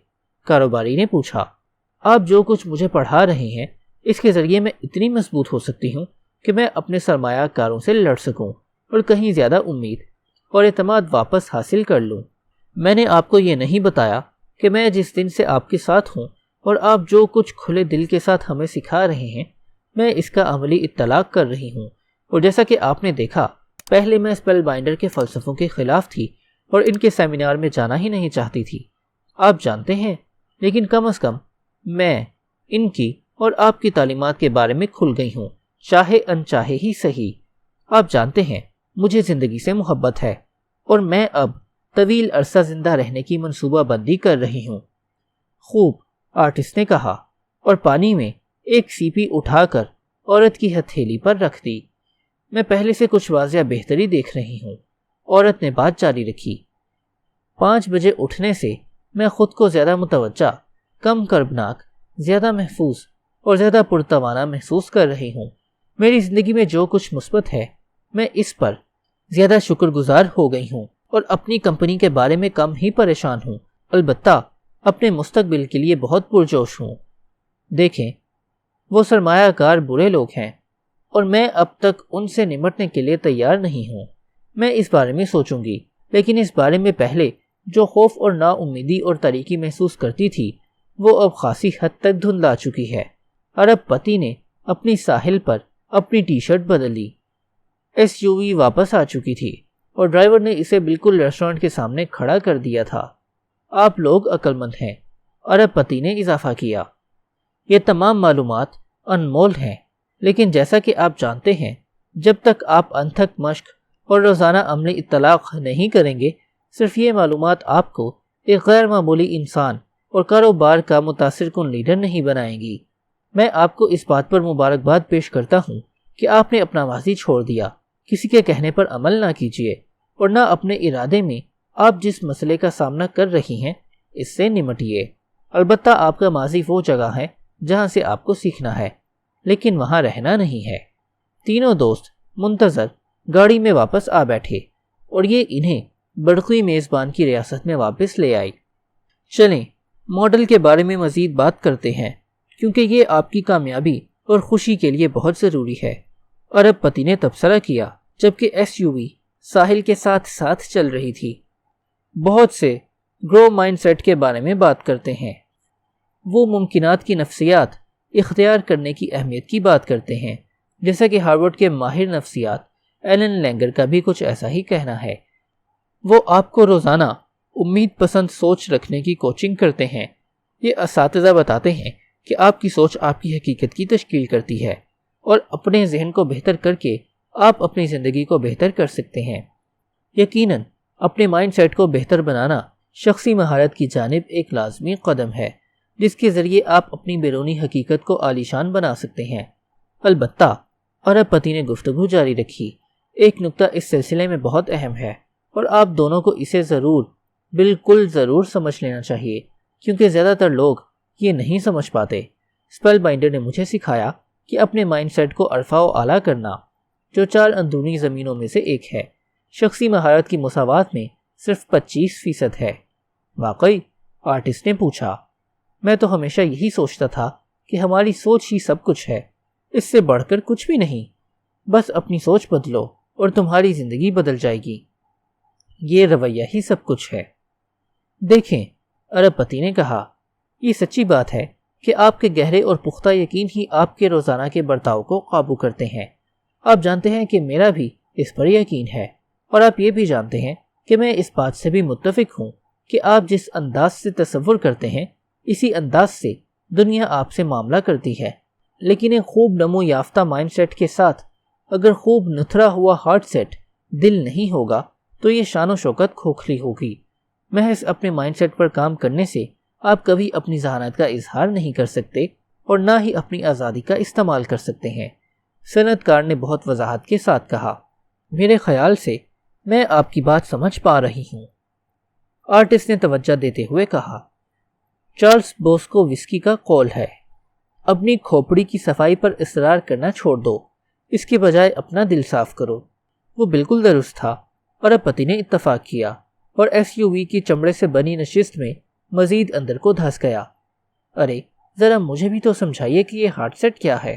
کاروباری نے پوچھا۔ آپ جو کچھ مجھے پڑھا رہے ہیں اس کے ذریعے میں اتنی مضبوط ہو سکتی ہوں کہ میں اپنے سرمایہ کاروں سے لڑ سکوں اور کہیں زیادہ امید اور اعتماد واپس حاصل کر لوں۔ میں نے آپ کو یہ نہیں بتایا کہ میں جس دن سے آپ کے ساتھ ہوں اور آپ جو کچھ کھلے دل کے ساتھ ہمیں سکھا رہے ہیں، میں اس کا عملی اطلاق کر رہی ہوں۔ اور جیسا کہ آپ نے دیکھا، پہلے میں اسپیل بائنڈر کے فلسفوں کے خلاف تھی اور ان کے سیمینار میں جانا ہی نہیں چاہتی تھی، آپ جانتے ہیں، لیکن کم از کم میں ان کی اور آپ کی تعلیمات کے بارے میں کھل گئی ہوں، چاہے انچاہے ہی صحیح۔ آپ جانتے ہیں مجھے زندگی سے محبت ہے اور میں اب طویل عرصہ زندہ رہنے کی منصوبہ بندی کر رہی ہوں۔ خوب، آرٹسٹ نے کہا، اور پانی میں ایک سیپی اٹھا کر عورت کی ہتھیلی پر رکھ دی۔ میں پہلے سے کچھ واضح بہتری دیکھ رہی ہوں، عورت نے بات جاری رکھی۔ 5 بجے اٹھنے سے میں خود کو زیادہ متوجہ، کم کربناک، زیادہ محفوظ اور زیادہ پرتوانا محسوس کر رہی ہوں۔ میری زندگی میں جو کچھ مثبت ہے میں اس پر زیادہ شکر گزار ہو گئی ہوں اور اپنی کمپنی کے بارے میں کم ہی پریشان ہوں، البتہ اپنے مستقبل کے لیے بہت پرجوش ہوں۔ دیکھیں، وہ سرمایہ کار برے لوگ ہیں اور میں اب تک ان سے نمٹنے کے لیے تیار نہیں ہوں۔ میں اس بارے میں سوچوں گی، لیکن اس بارے میں پہلے جو خوف اور نا امیدی اور تاریکی محسوس کرتی تھی وہ اب خاصی حد تک دھندلا چکی ہے۔ ارب پتی نے اپنی ساحل پر اپنی ٹی شرٹ بدل لی۔ SUV واپس آ چکی تھی اور ڈرائیور نے اسے بالکل ریسٹورنٹ کے سامنے کھڑا کر دیا تھا۔ آپ لوگ عقل مند ہیں، ارب پتی نے اضافہ کیا۔ یہ تمام معلومات انمول ہیں، لیکن جیسا کہ آپ جانتے ہیں، جب تک آپ انتھک مشق اور روزانہ عملی اطلاق نہیں کریں گے، صرف یہ معلومات آپ کو ایک غیر معمولی انسان اور کاروبار کا متاثر کن لیڈر نہیں بنائیں گی۔ میں آپ کو اس بات پر مبارکباد پیش کرتا ہوں کہ آپ نے اپنا ماضی چھوڑ دیا۔ کسی کے کہنے پر عمل نہ کیجیے اور نہ اپنے ارادے میں آپ جس مسئلے کا سامنا کر رہی ہیں اس سے نمٹیے۔ البتہ آپ کا ماضی وہ جگہ ہے جہاں سے آپ کو سیکھنا ہے، لیکن وہاں رہنا نہیں ہے۔ تینوں دوست منتظر گاڑی میں واپس آ بیٹھے اور یہ انہیں برقی میزبان کی ریاست میں واپس لے آئی۔ چلیں ماڈل کے بارے میں مزید بات کرتے ہیں، کیونکہ یہ آپ کی کامیابی اور خوشی کے لیے بہت ضروری ہے، ارب پتی نے تبصرہ کیا جبکہ SUV ساحل کے ساتھ ساتھ چل رہی تھی۔ بہت سے گرو مائنڈ سیٹ کے بارے میں بات کرتے ہیں، وہ ممکنات کی نفسیات اختیار کرنے کی اہمیت کی بات کرتے ہیں، جیسا کہ ہارورڈ کے ماہر نفسیات ایلن لینگر کا بھی کچھ ایسا ہی کہنا ہے۔ وہ آپ کو روزانہ امید پسند سوچ رکھنے کی کوچنگ کرتے ہیں۔ یہ اساتذہ بتاتے ہیں کہ آپ کی سوچ آپ کی حقیقت کی تشکیل کرتی ہے اور اپنے ذہن کو بہتر کر کے آپ اپنی زندگی کو بہتر کر سکتے ہیں۔ یقیناً اپنے مائنڈ سیٹ کو بہتر بنانا شخصی مہارت کی جانب ایک لازمی قدم ہے، جس کے ذریعے آپ اپنی بیرونی حقیقت کو عالیشان بنا سکتے ہیں۔ البتہ ارب پتی نے گفتگو جاری رکھی، ایک نکتہ اس سلسلے میں بہت اہم ہے اور آپ دونوں کو اسے بالکل ضرور سمجھ لینا چاہیے، کیونکہ زیادہ تر لوگ یہ نہیں سمجھ پاتے۔ اسپیل بائنڈر نے مجھے سکھایا کہ اپنے مائنڈ سیٹ کو ارفع و اعلیٰ کرنا، جو 4 اندرونی زمینوں میں سے ایک ہے، شخصی مہارت کی مساوات میں صرف 25% ہے۔ واقعی؟ آرٹسٹ نے پوچھا۔ میں تو ہمیشہ یہی سوچتا تھا کہ ہماری سوچ ہی سب کچھ ہے، اس سے بڑھ کر کچھ بھی نہیں۔ بس اپنی سوچ بدلو اور تمہاری زندگی بدل جائے گی۔ یہ رویہ ہی سب کچھ ہے۔ دیکھیں، ارب پتی نے کہا، یہ سچی بات ہے کہ آپ کے گہرے اور پختہ یقین ہی آپ کے روزانہ کے برتاؤ کو قابو کرتے ہیں۔ آپ جانتے ہیں کہ میرا بھی اس پر یقین ہے، اور آپ یہ بھی جانتے ہیں کہ میں اس بات سے بھی متفق ہوں کہ آپ جس انداز سے تصور کرتے ہیں اسی انداز سے دنیا آپ سے معاملہ کرتی ہے۔ لیکن ایک خوب نمو یافتہ مائنڈ سیٹ کے ساتھ اگر خوب نتھرا ہوا ہارٹ سیٹ دل نہیں ہوگا تو یہ شان و شوکت کھوکھلی ہوگی۔ محض اپنے مائنڈ سیٹ پر کام کرنے سے آپ کبھی اپنی ذہانت کا اظہار نہیں کر سکتے اور نہ ہی اپنی آزادی کا استعمال کر سکتے ہیں۔ صنعت کار نے بہت وضاحت کے ساتھ کہا۔ میرے خیال سے میں آپ کی بات سمجھ پا رہی ہوں، آرٹسٹ نے توجہ دیتے ہوئے کہا۔ چارلس بوسکو وسکی کا قول ہے، اپنی کھوپڑی کی صفائی پر اصرار کرنا چھوڑ دو، اس کے بجائے اپنا دل صاف کرو۔ وہ بالکل درست تھا، ارب پتی نے اتفاق کیا اور ایس یو وی کی چمڑے سے بنی نشست میں مزید اندر کو دھس گیا۔ ارے ذرا مجھے بھی تو سمجھائیے کہ یہ ہارٹ سیٹ کیا ہے،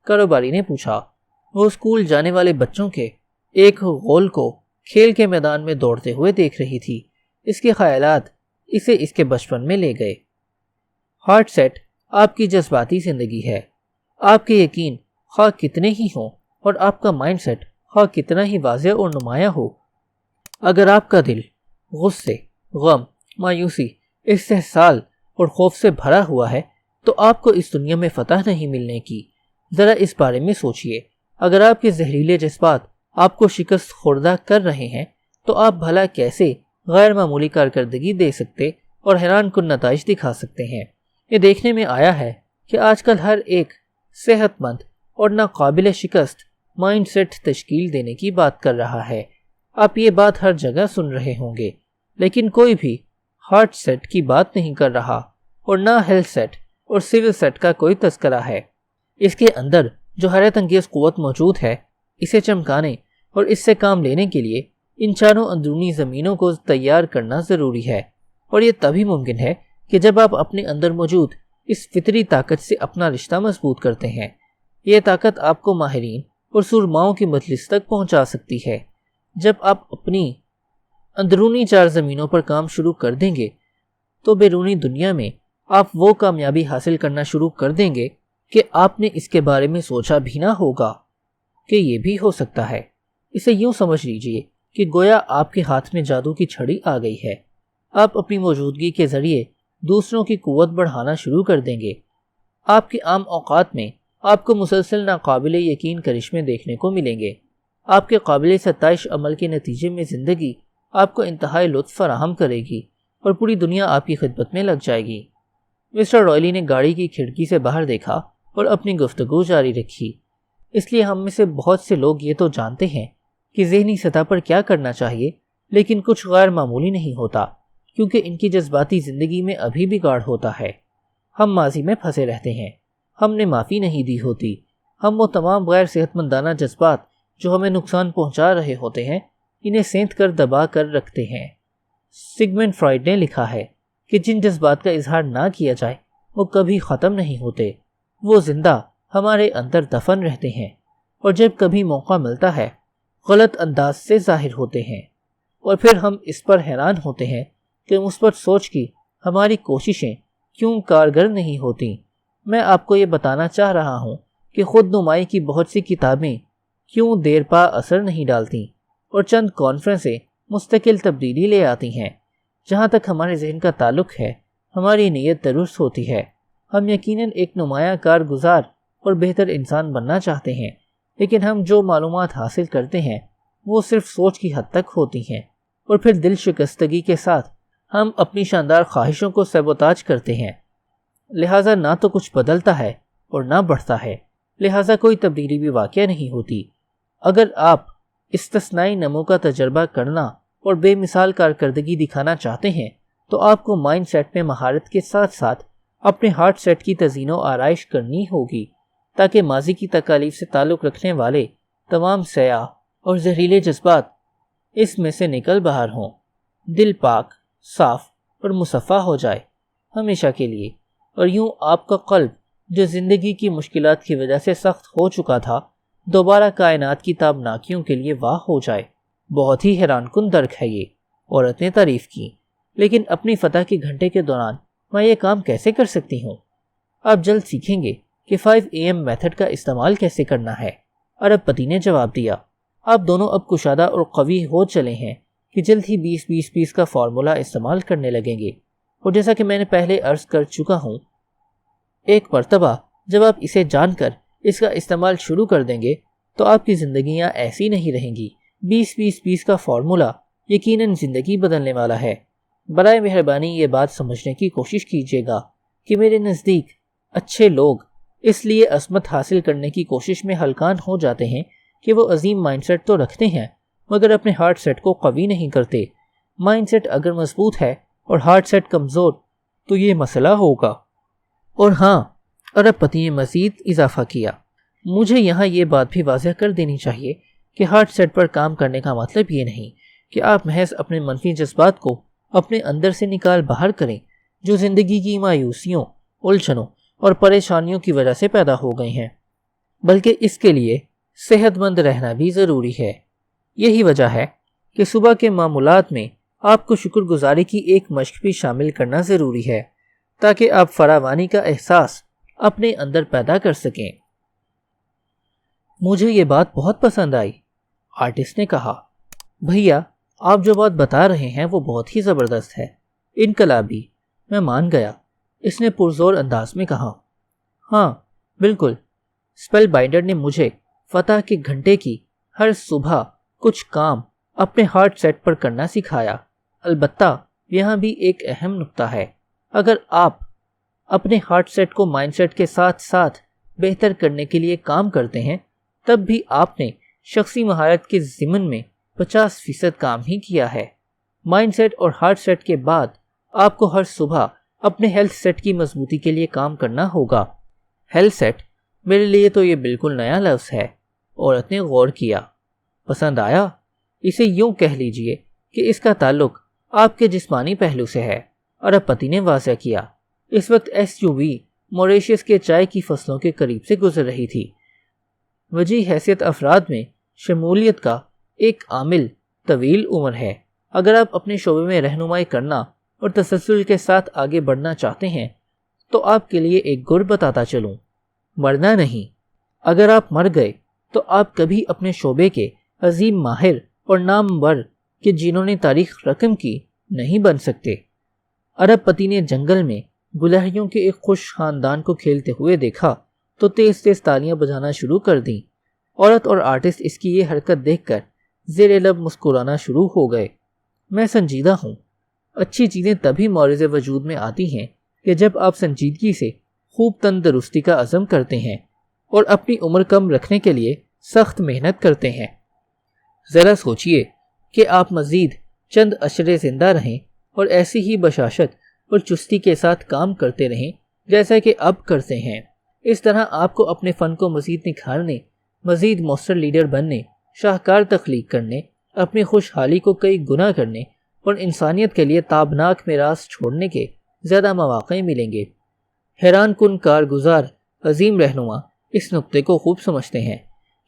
کاروباری نے پوچھا۔ وہ اسکول جانے والے بچوں کے ایک غول کو کھیل کے میدان میں دوڑتے ہوئے دیکھ رہی تھی۔ اس کے خیالات اسے اس کے بچپن میں لے گئے۔ ہارٹ سیٹ آپ کی جذباتی زندگی ہے۔ آپ کے یقین خواہ کتنے ہی ہوں اور آپ کا مائنڈ سیٹ خواہ کتنا ہی واضح اور نمایاں ہو، اگر آپ کا دل غصے، غم، مایوسی، استحصال اور خوف سے بھرا ہوا ہے تو آپ کو اس دنیا میں فتح نہیں ملنے کی۔ ذرا اس بارے میں سوچئے، اگر آپ کے زہریلے جذبات آپ کو شکست خوردہ کر رہے ہیں تو آپ بھلا کیسے غیر معمولی کارکردگی دے سکتے اور حیران کن نتائج دکھا سکتے ہیں؟ یہ دیکھنے میں آیا ہے کہ آج کل ہر ایک صحت مند اور ناقابل شکست مائنڈ سیٹ تشکیل دینے کی بات کر رہا ہے۔ آپ یہ بات ہر جگہ سن رہے ہوں گے، لیکن کوئی بھی ہارٹ سیٹ کی بات نہیں کر رہا اور نہ ہیلتھ سیٹ اور سول سیٹ کا کوئی تذکرہ ہے۔ اس کے اندر جو حیرت انگیز قوت موجود ہے، اسے چمکانے اور اس سے کام لینے کے لیے ان چاروں اندرونی زمینوں کو تیار کرنا ضروری ہے، اور یہ تبھی ممکن ہے کہ جب آپ اپنے اندر موجود اس فطری طاقت سے اپنا رشتہ مضبوط کرتے ہیں۔ یہ طاقت آپ کو ماہرین اور سرماؤں کی مجلس تک پہنچا سکتی ہے۔ جب آپ اپنی اندرونی چار زمینوں پر کام شروع کر دیں گے تو بیرونی دنیا میں آپ وہ کامیابی حاصل کرنا شروع کر دیں گے کہ آپ نے اس کے بارے میں سوچا بھی نہ ہوگا کہ یہ بھی ہو سکتا ہے۔ اسے یوں سمجھ لیجئے کہ گویا آپ کے ہاتھ میں جادو کی چھڑی آ گئی ہے۔ آپ اپنی موجودگی کے ذریعے دوسروں کی قوت بڑھانا شروع کر دیں گے۔ آپ کے عام اوقات میں آپ کو مسلسل ناقابل یقین کرشمے دیکھنے کو ملیں گے۔ آپ کے قابل ستائش عمل کے نتیجے میں زندگی آپ کو انتہائی لطف فراہم کرے گی اور پوری دنیا آپ کی خدمت میں لگ جائے گی۔ مسٹر رائلی نے گاڑی کی کھڑکی سے باہر دیکھا اور اپنی گفتگو جاری رکھی۔ اس لیے ہم میں سے بہت سے لوگ یہ تو جانتے ہیں کہ ذہنی سطح پر کیا کرنا چاہیے، لیکن کچھ غیر معمولی نہیں ہوتا کیونکہ ان کی جذباتی زندگی میں ابھی بگاڑ ہوتا ہے۔ ہم ماضی میں پھنسے رہتے ہیں، ہم نے معافی نہیں دی ہوتی، ہم وہ تمام غیر صحت مندانہ جذبات جو ہمیں نقصان پہنچا رہے ہوتے ہیں انہیں سینت کر دبا کر رکھتے ہیں۔ سگمنڈ فرائیڈ نے لکھا ہے کہ جن جذبات کا اظہار نہ کیا جائے وہ کبھی ختم نہیں ہوتے، وہ زندہ ہمارے اندر دفن رہتے ہیں اور جب کبھی موقع ملتا ہے غلط انداز سے ظاہر ہوتے ہیں، اور پھر ہم اس پر حیران ہوتے ہیں کہ مثبت سوچ کی ہماری کوششیں کیوں کارگر نہیں ہوتی۔ میں آپ کو یہ بتانا چاہ رہا ہوں کہ خود نمائی کی بہت سی کتابیں کیوں دیر پا اثر نہیں ڈالتی اور چند کانفرنسیں مستقل تبدیلی لے آتی ہیں۔ جہاں تک ہمارے ذہن کا تعلق ہے، ہماری نیت درست ہوتی ہے۔ ہم یقیناً ایک نمایاں کارگزار اور بہتر انسان بننا چاہتے ہیں، لیکن ہم جو معلومات حاصل کرتے ہیں وہ صرف سوچ کی حد تک ہوتی ہیں، اور پھر دل شکستگی کے ساتھ ہم اپنی شاندار خواہشوں کو سیبوتاج کرتے ہیں۔ لہٰذا نہ تو کچھ بدلتا ہے اور نہ بڑھتا ہے، لہٰذا کوئی تبدیلی بھی واقع نہیں ہوتی۔ اگر آپ استثنائی نمو کا تجربہ کرنا اور بے مثال کارکردگی دکھانا چاہتے ہیں تو آپ کو مائنڈ سیٹ میں مہارت کے ساتھ ساتھ اپنے ہارٹ سیٹ کی تزئین و آرائش کرنی ہوگی تاکہ ماضی کی تکالیف سے تعلق رکھنے والے تمام سیاہ اور زہریلے جذبات اس میں سے نکل باہر ہوں۔ دل پاک، صاف اور مصفح ہو جائے ہمیشہ کے لیے، اور یوں آپ کا قلب جو زندگی کی مشکلات کی وجہ سے سخت ہو چکا تھا دوبارہ کائنات کی تابناکیوں کے لیے واہ ہو جائے۔ بہت ہی حیران کن درک ہے یہ، عورت نے تعریف کی، لیکن اپنی فتح کے گھنٹے کے دوران میں یہ کام کیسے کر سکتی ہوں؟ آپ جلد سیکھیں گے کہ 5 AM میتھڈ کا استعمال کیسے کرنا ہے، ارب پتی نے جواب دیا۔ آپ دونوں اب کشادہ اور قوی ہو چلے ہیں کہ جلد ہی 20-20-20 کا فارمولہ استعمال کرنے لگیں گے، اور جیسا کہ میں نے پہلے عرض کر چکا ہوں، ایک مرتبہ جب آپ اسے جان کر اس کا استعمال شروع کر دیں گے تو آپ کی زندگیاں ایسی نہیں رہیں گی۔ 20-20-20 کا فارمولہ یقیناً زندگی بدلنے والا ہے۔ برائے مہربانی یہ بات سمجھنے کی کوشش کیجیے گا کہ میرے نزدیک اچھے لوگ اس لیے عظمت حاصل کرنے کی کوشش میں ہلکان ہو جاتے ہیں کہ وہ عظیم مائنڈ سیٹ تو رکھتے ہیں مگر اپنے ہارٹ سیٹ کو قوی نہیں کرتے۔ مائنڈ سیٹ اگر مضبوط ہے اور ہارٹ سیٹ کمزور تو یہ مسئلہ ہوگا۔ اور ہاں، ارب پتی نے مزید اضافہ کیا، مجھے یہاں یہ بات بھی واضح کر دینی چاہیے کہ ہارٹ سیٹ پر کام کرنے کا مطلب یہ نہیں کہ آپ محض اپنے منفی جذبات کو اپنے اندر سے نکال باہر کریں جو زندگی کی مایوسیوں، الجھنوں اور پریشانیوں کی وجہ سے پیدا ہو گئی ہیں، بلکہ اس کے لیے صحت مند رہنا بھی ضروری ہے۔ یہی وجہ ہے کہ صبح کے معمولات میں آپ کو شکر گزاری کی ایک مشق بھی شامل کرنا ضروری ہے تاکہ آپ فراوانی کا احساس اپنے اندر پیدا کر سکیں۔ مجھے یہ بات بہت پسند آئی، آرٹسٹ نے کہا۔ بھیا، آپ جو بات بتا رہے ہیں وہ بہت ہی زبردست ہے، انقلابی، میں مان گیا، اس نے پرزور انداز میں کہا۔ ہاں بالکل، اسپیل بائنڈر نے مجھے فتح کے گھنٹے کی ہر صبح کچھ کام اپنے ہارٹ سیٹ پر کرنا سکھایا۔ البتہ یہاں بھی ایک اہم نقطہ ہے، اگر آپ اپنے ہارٹ سیٹ کو مائنڈ سیٹ کے ساتھ ساتھ بہتر کرنے کے لیے کام کرتے ہیں تب بھی آپ نے شخصی مہارت کے ضمن میں 50% کام ہی کیا ہے۔ مائنڈ سیٹ اور ہارٹ سیٹ کے بعد آپ کو ہر صبح اپنے ہیلتھ سیٹ کی مضبوطی کے لیے کام کرنا ہوگا۔ ہیلتھ سیٹ میرے لیے تو یہ بالکل نیا لفظ ہے، عورت نے غور کیا۔ پسند آیا؟ اسے یوں کہہ لیجئے کہ اس کا تعلق آپ کے جسمانی پہلو سے ہے، ارب پتی نے واضح کیا۔ اس وقت SUV موریشیس کے چائے کی فصلوں کے قریب سے گزر رہی تھی۔ وجیح حیثیت افراد میں شمولیت کا ایک عامل طویل عمر ہے۔ اگر آپ اپنے شعبے میں رہنمائی کرنا اور تسلسل کے ساتھ آگے بڑھنا چاہتے ہیں تو آپ کے لیے ایک گر بتاتا چلوں، مرنا نہیں۔ اگر آپ مر گئے تو آپ کبھی اپنے شعبے کے عظیم ماہر اور نامور کہ جنہوں نے تاریخ رقم کی نہیں بن سکتے۔ ارب پتی نے جنگل میں گلہریوں کے ایک خوش خاندان کو کھیلتے ہوئے دیکھا تو تیز تیز تالیاں بجانا شروع کر دیں۔ عورت اور آرٹسٹ اس کی یہ حرکت دیکھ کر زیر لب مسکرانا شروع ہو گئے۔ میں سنجیدہ ہوں۔ اچھی چیزیں تبھی مورز وجود میں آتی ہیں کہ جب آپ سنجیدگی سے خوب تندرستی کا عزم کرتے ہیں اور اپنی عمر کم رکھنے کے لیے سخت محنت کرتے ہیں۔ ذرا سوچئے کہ آپ مزید چند اشرے زندہ رہیں اور ایسی ہی بشاشت اور چستی کے ساتھ کام کرتے رہیں جیسا کہ اب کرتے ہیں۔ اس طرح آپ کو اپنے فن کو مزید نکھارنے، مزید مؤثر لیڈر بننے، شاہکار تخلیق کرنے، اپنی خوشحالی کو کئی گنا کرنے اور انسانیت کے لیے تابناک میراث چھوڑنے کے زیادہ مواقع ملیں گے۔ حیران کن کارگزار عظیم رہنما اس نقطے کو خوب سمجھتے ہیں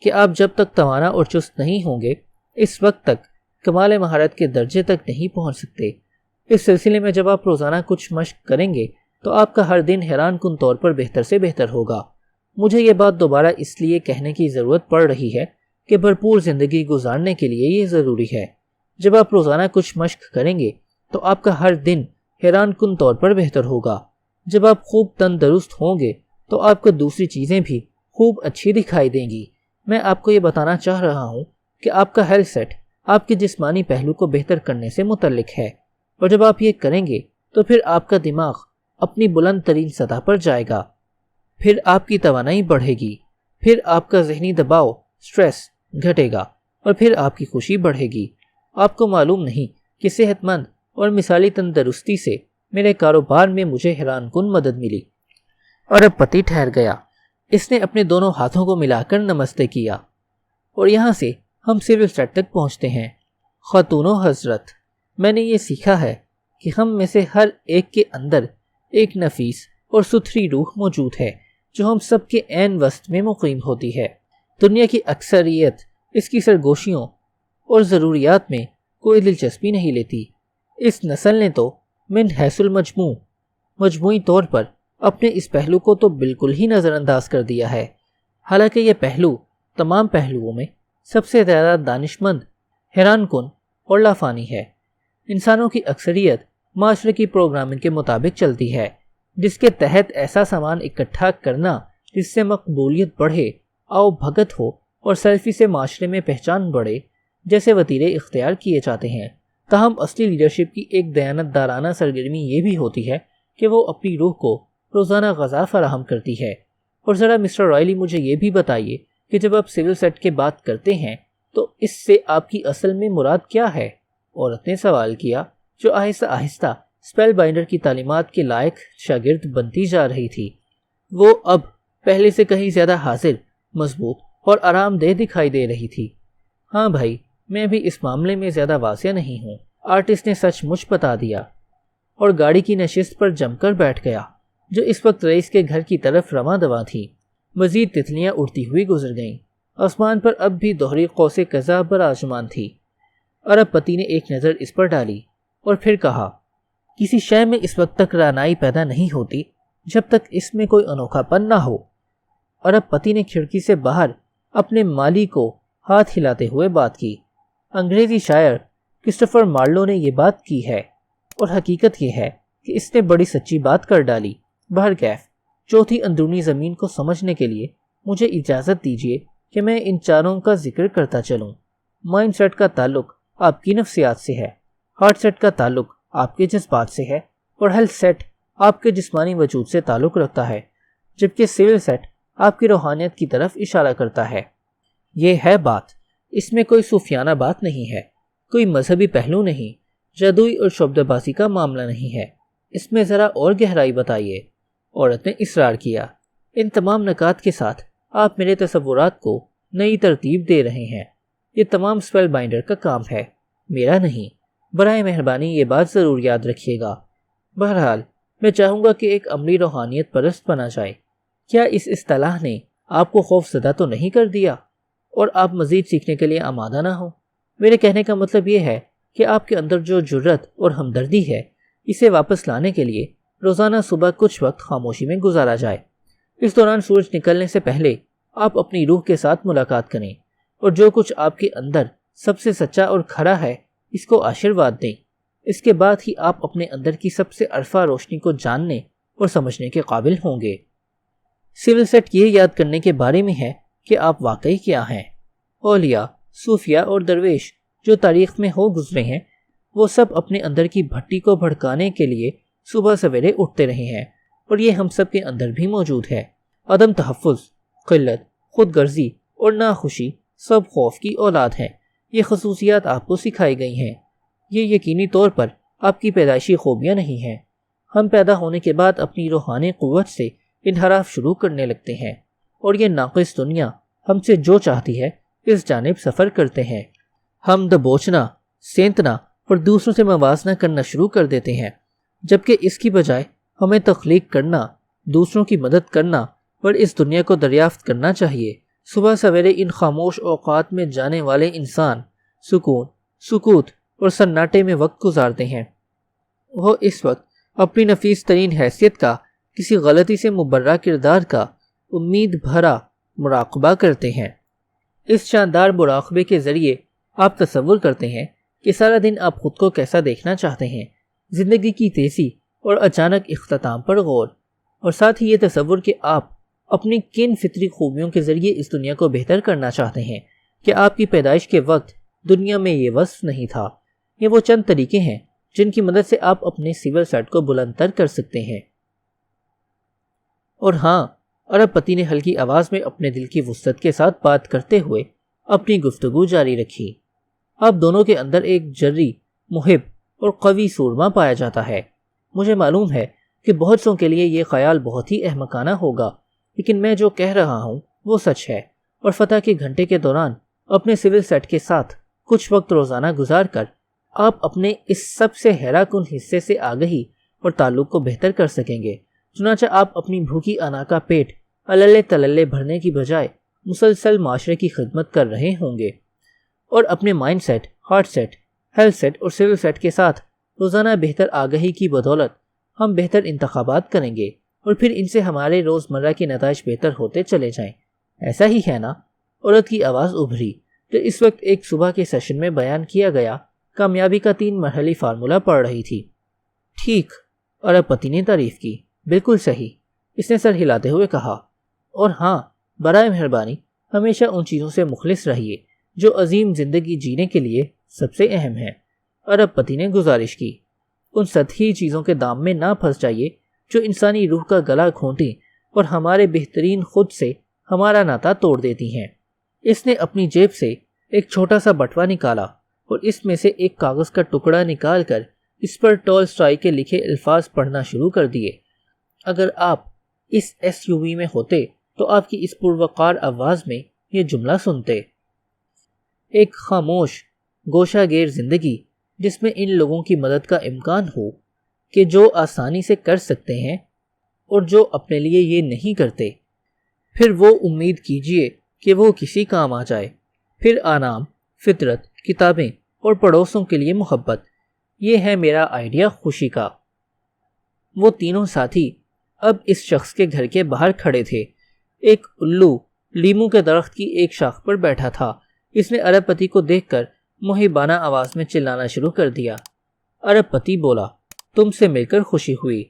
کہ آپ جب تک توانا اور چست نہیں ہوں گے اس وقت تک کمال مہارت کے درجے تک نہیں پہنچ سکتے۔ اس سلسلے میں جب آپ روزانہ کچھ مشق کریں گے تو آپ کا ہر دن حیران کن طور پر بہتر سے بہتر ہوگا۔ مجھے یہ بات دوبارہ اس لیے کہنے کی ضرورت پڑ رہی ہے کہ بھرپور زندگی گزارنے کے لیے یہ ضروری ہے۔ جب آپ روزانہ کچھ مشق کریں گے تو آپ کا ہر دن حیران کن طور پر بہتر ہوگا۔ جب آپ خوب تندرست ہوں گے تو آپ کو دوسری چیزیں بھی خوب اچھی دکھائی دیں گی۔ میں آپ کو یہ بتانا چاہ رہا ہوں کہ آپ کا ہیلتھ سیٹ آپ کے جسمانی پہلو کو بہتر کرنے سے متعلق ہے، اور جب آپ یہ کریں گے تو پھر آپ کا دماغ اپنی بلند ترین سطح پر جائے گا، پھر آپ کی توانائی بڑھے گی، پھر آپ کا ذہنی دباؤ، سٹریس گھٹے گا، اور پھر آپ کی خوشی بڑھے گی۔ آپ کو معلوم نہیں کہ صحت مند اور مثالی تندرستی سے میرے کاروبار میں مجھے حیران کن مدد ملی۔ اور اب پتی ٹھہر گیا۔ اس نے اپنے دونوں ہاتھوں کو ملا کر نمستے کیا۔ اور یہاں سے ہم سول سیٹ تک پہنچتے ہیں۔ خاتون و حضرت، میں نے یہ سیکھا ہے کہ ہم میں سے ہر ایک کے اندر ایک نفیس اور ستھری روح موجود ہے جو ہم سب کے عین وسط میں مقیم ہوتی ہے۔ دنیا کی اکثریت اس کی سرگوشیوں اور ضروریات میں کوئی دلچسپی نہیں لیتی۔ اس نسل نے تو من حیث المجموع مجموعی طور پر اپنے اس پہلو کو تو بالکل ہی نظر انداز کر دیا ہے، حالانکہ یہ پہلو تمام پہلوؤں میں سب سے زیادہ دانشمند، حیران کن اور لافانی ہے۔ انسانوں کی اکثریت معاشرے کی پروگرامنگ کے مطابق چلتی ہے، جس کے تحت ایسا سامان اکٹھا کرنا جس سے مقبولیت بڑھے، آؤ بھگت ہو اور سیلفی سے معاشرے میں پہچان بڑھے جیسے وتیرے اختیار کیے جاتے ہیں۔ تاہم اصلی لیڈرشپ کی ایک دیانت دارانہ سرگرمی یہ بھی ہوتی ہے کہ وہ اپنی روح کو روزانہ غذا فراہم کرتی ہے۔ اور ذرا مسٹر رائلی مجھے یہ بھی بتائیے کہ جب آپ سول سیٹ کی بات کرتے ہیں تو اس سے آپ کی اصل میں مراد کیا ہے؟ عورت نے سوال کیا، جو آہستہ آہستہ اسپیل بائنڈر کی تعلیمات کے لائق شاگرد بنتی جا رہی تھی۔ وہ اب پہلے سے کہیں زیادہ حاضر، مضبوط اور آرام دہ دکھائی دے رہی تھی۔ ہاں بھائی، میں بھی اس معاملے میں زیادہ واضح نہیں ہوں، آرٹسٹ نے سچ مچ بتا دیا، اور گاڑی کی نشست پر جم کر بیٹھ گیا جو اس وقت رئیس کے گھر کی طرف رواں دواں تھی۔ مزید تتلیاں اڑتی ہوئی گزر گئیں۔ آسمان پر اب بھی دوہری قوس قزح براجمان تھی۔ ارب پتی نے ایک نظر اس پر ڈالی اور پھر کہا، کسی شے میں اس وقت تک رانائی پیدا نہیں ہوتی جب تک اس میں کوئی انوکھا پن نہ ہو۔ ارب پتی نے کھڑکی سے باہر اپنے مالی کو ہاتھ ہلاتے ہوئے بات کی۔ انگریزی شاعر کرسٹوفر مارلو نے یہ بات کی ہے، اور حقیقت یہ ہے کہ اس نے بڑی سچی بات کر ڈالی۔ بہرکیف چوتھی اندرونی زمین کو سمجھنے کے لیے مجھے اجازت دیجیے کہ میں ان چاروں کا ذکر کرتا چلوں۔ مائنڈ سیٹ کا تعلق آپ کی نفسیات سے ہے، ہارٹ سیٹ کا تعلق آپ کے جذبات سے ہے، اور ہیلتھ سیٹ آپ کے جسمانی وجود سے تعلق رکھتا ہے، جبکہ سول سیٹ آپ کی روحانیت کی طرف اشارہ کرتا ہے۔ یہ ہے بات، اس میں کوئی صوفیانہ بات نہیں ہے، کوئی مذہبی پہلو نہیں، جادوئی اور شعبدہ بازی کا معاملہ نہیں ہے۔ اس میں ذرا اور گہرائی بتائیے، عورت نے اصرار کیا۔ ان تمام نکات کے ساتھ آپ میرے تصورات کو نئی ترتیب دے رہے ہیں۔ یہ تمام اسپیل بائنڈر کا کام ہے، میرا نہیں۔ برائے مہربانی یہ بات ضرور یاد رکھیے گا۔ بہرحال میں چاہوں گا کہ ایک عملی روحانیت پرست بنا جائے۔ کیا اس اصطلاح نے آپ کو خوف زدہ تو نہیں کر دیا اور آپ مزید سیکھنے کے لیے آمادہ نہ ہو؟ میرے کہنے کا مطلب یہ ہے کہ آپ کے اندر جو جرت اور ہمدردی ہے، اسے واپس لانے کے لیے روزانہ صبح کچھ وقت خاموشی میں گزارا جائے۔ اس دوران سورج نکلنے سے پہلے آپ اپنی روح کے ساتھ ملاقات کریں، اور جو کچھ آپ کے اندر سب سے سچا اور کھرا ہے اس کو آشیرواد دیں۔ اس کے بعد ہی آپ اپنے اندر کی سب سے عرفہ روشنی کو جاننے اور سمجھنے کے قابل ہوں گے۔ سول سیٹ یہ یاد کرنے کے بارے میں ہے کہ آپ واقعی کیا ہیں۔ اولیاء، صوفیاء اور درویش جو تاریخ میں ہو گزرے ہیں، وہ سب اپنے اندر کی بھٹی کو بھڑکانے کے لیے صبح سویرے اٹھتے رہے ہیں، اور یہ ہم سب کے اندر بھی موجود ہے۔ عدم تحفظ، قلت، خود غرضی اور ناخوشی سب خوف کی اولاد ہیں۔ یہ خصوصیات آپ کو سکھائی گئی ہیں۔ یہ یقینی طور پر آپ کی پیدائشی خوبیاں نہیں ہیں۔ ہم پیدا ہونے کے بعد اپنی روحانی قوت سے انحراف شروع کرنے لگتے ہیں، اور یہ ناقص دنیا ہم سے جو چاہتی ہے اس جانب سفر کرتے ہیں۔ ہم دبوچنا، سینتنا اور دوسروں سے موازنہ کرنا شروع کر دیتے ہیں، جبکہ اس کی بجائے ہمیں تخلیق کرنا، دوسروں کی مدد کرنا اور اس دنیا کو دریافت کرنا چاہیے۔ صبح سویرے ان خاموش اوقات میں جانے والے انسان سکون، سکوت اور سناٹے میں وقت گزارتے ہیں۔ وہ اس وقت اپنی نفیس ترین حیثیت کا، کسی غلطی سے مبرہ کردار کا امید بھرا مراقبہ کرتے ہیں۔ اس شاندار مراقبے کے ذریعے آپ تصور کرتے ہیں کہ سارا دن آپ خود کو کیسا دیکھنا چاہتے ہیں، زندگی کی تیزی اور اچانک اختتام پر غور، اور ساتھ ہی یہ تصور کہ آپ اپنی کن فطری خوبیوں کے ذریعے اس دنیا کو بہتر کرنا چاہتے ہیں کہ آپ کی پیدائش کے وقت دنیا میں یہ وصف نہیں تھا۔ یہ وہ چند طریقے ہیں جن کی مدد سے آپ اپنے سول سیٹ کو بلند تر کر سکتے ہیں۔ اور ہاں، ارب پتی نے ہلکی آواز میں اپنے دل کی وسعت کے ساتھ بات کرتے ہوئے اپنی گفتگو جاری رکھی، آپ دونوں کے اندر ایک جری، محب اور قوی سورما پایا جاتا ہے۔ مجھے معلوم ہے کہ بہت سوں کے لیے یہ خیال بہت ہی احمقانہ ہوگا، لیکن میں جو کہہ رہا ہوں وہ سچ ہے، اور فتح کے گھنٹے کے دوران اپنے سول سیٹ کے ساتھ کچھ وقت روزانہ گزار کر آپ اپنے اس سب سے حیران کن حصے سے آگہی اور تعلق کو بہتر کر سکیں گے۔ چنانچہ آپ اپنی بھوکی انا کا پیٹ اللے تللے بھرنے کی بجائے مسلسل معاشرے کی خدمت کر رہے ہوں گے، اور اپنے mind set, heart set, health set اور سول سیٹ کے ساتھ روزانہ بہتر آگہی کی بدولت ہم بہتر انتخابات کریں گے، اور پھر ان سے ہمارے روزمرہ کے نتائج بہتر ہوتے چلے جائیں۔ ایسا ہی ہے نا؟ عورت کی آواز ابھری جو اس وقت ایک صبح کے سیشن میں بیان کیا گیا کامیابی کا 3 مرحلی فارمولہ پڑھ رہی تھی۔ ٹھیک، ارب پتی نے تعریف کی۔ بالکل صحیح، اس نے سر ہلاتے ہوئے کہا۔ اور ہاں، برائے مہربانی ہمیشہ ان چیزوں سے مخلص رہیے جو عظیم زندگی جینے کے لیے سب سے اہم ہیں۔ ارب پتی نے گزارش کی۔ ان سطحی چیزوں کے دام میں نہ پھنس جائیے جو انسانی روح کا گلا گھونٹیں اور ہمارے بہترین خود سے ہمارا ناتا توڑ دیتی ہیں۔ اس نے اپنی جیب سے ایک چھوٹا سا بٹوا نکالا اور اس میں سے ایک کاغذ کا ٹکڑا نکال کر اس پر ٹولسٹائی کے لکھے الفاظ پڑھنا شروع کر دیے۔ اگر آپ اس SUV میں ہوتے تو آپ کی اس پروقار آواز میں یہ جملہ سنتے: ایک خاموش گوشہ گیر زندگی جس میں ان لوگوں کی مدد کا امکان ہو کہ جو آسانی سے کر سکتے ہیں اور جو اپنے لیے یہ نہیں کرتے، پھر وہ امید کیجئے کہ وہ کسی کام آ جائے، پھر آنام، فطرت، کتابیں اور پڑوسوں کے لیے محبت۔ یہ ہے میرا آئیڈیا خوشی کا۔ وہ تینوں ساتھی اب اس شخص کے گھر کے باہر کھڑے تھے۔ ایک الو لیمو کے درخت کی ایک شاخ پر بیٹھا تھا۔ اس نے ارب پتی کو دیکھ کر محبانہ آواز میں چلانا شروع کر دیا۔ ارب پتی بولا، تم سے مل کر خوشی ہوئی۔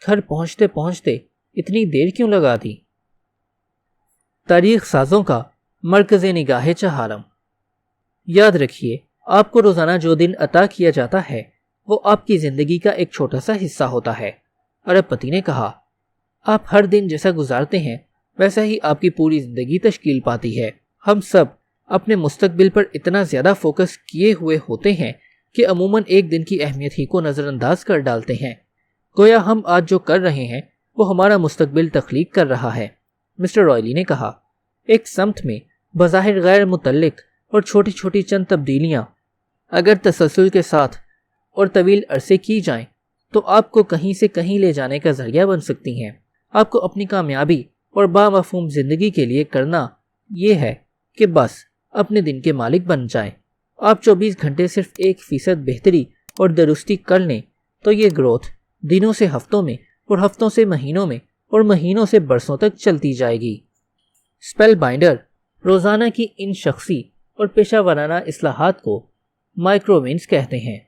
گھر پہنچتے پہنچتے اتنی دیر کیوں لگا دی؟ تاریخ سازوں کا مرکز نگاہ چہارم۔ یاد رکھیے، آپ کو روزانہ جو دن عطا کیا جاتا ہے وہ آپ کی زندگی کا ایک چھوٹا سا حصہ ہوتا ہے۔ ارب پتی نے کہا، آپ ہر دن جیسا گزارتے ہیں ویسا ہی آپ کی پوری زندگی تشکیل پاتی ہے۔ ہم سب اپنے مستقبل پر اتنا زیادہ فوکس کیے ہوئے ہوتے ہیں کہ عموماً ایک دن کی اہمیت ہی کو نظر انداز کر ڈالتے ہیں، گویا ہم آج جو کر رہے ہیں وہ ہمارا مستقبل تخلیق کر رہا ہے۔ مسٹر رائلی نے کہا، ایک سمت میں بظاہر غیر متعلق اور چھوٹی چھوٹی چند تبدیلیاں اگر تسلسل کے ساتھ اور طویل عرصے کی جائیں تو آپ کو کہیں سے کہیں لے جانے کا ذریعہ بن سکتی ہیں۔ آپ کو اپنی کامیابی اور بامفہوم زندگی کے لیے کرنا یہ ہے کہ بس اپنے دن کے مالک بن جائیں۔ آپ 24 گھنٹے صرف 1% بہتری اور درستی کر لیں تو یہ گروتھ دنوں سے ہفتوں میں اور ہفتوں سے مہینوں میں اور مہینوں سے برسوں تک چلتی جائے گی۔ اسپیل بائنڈر روزانہ کی ان شخصی اور پیشہ ورانہ اصلاحات کو مائکرو ونز کہتے ہیں۔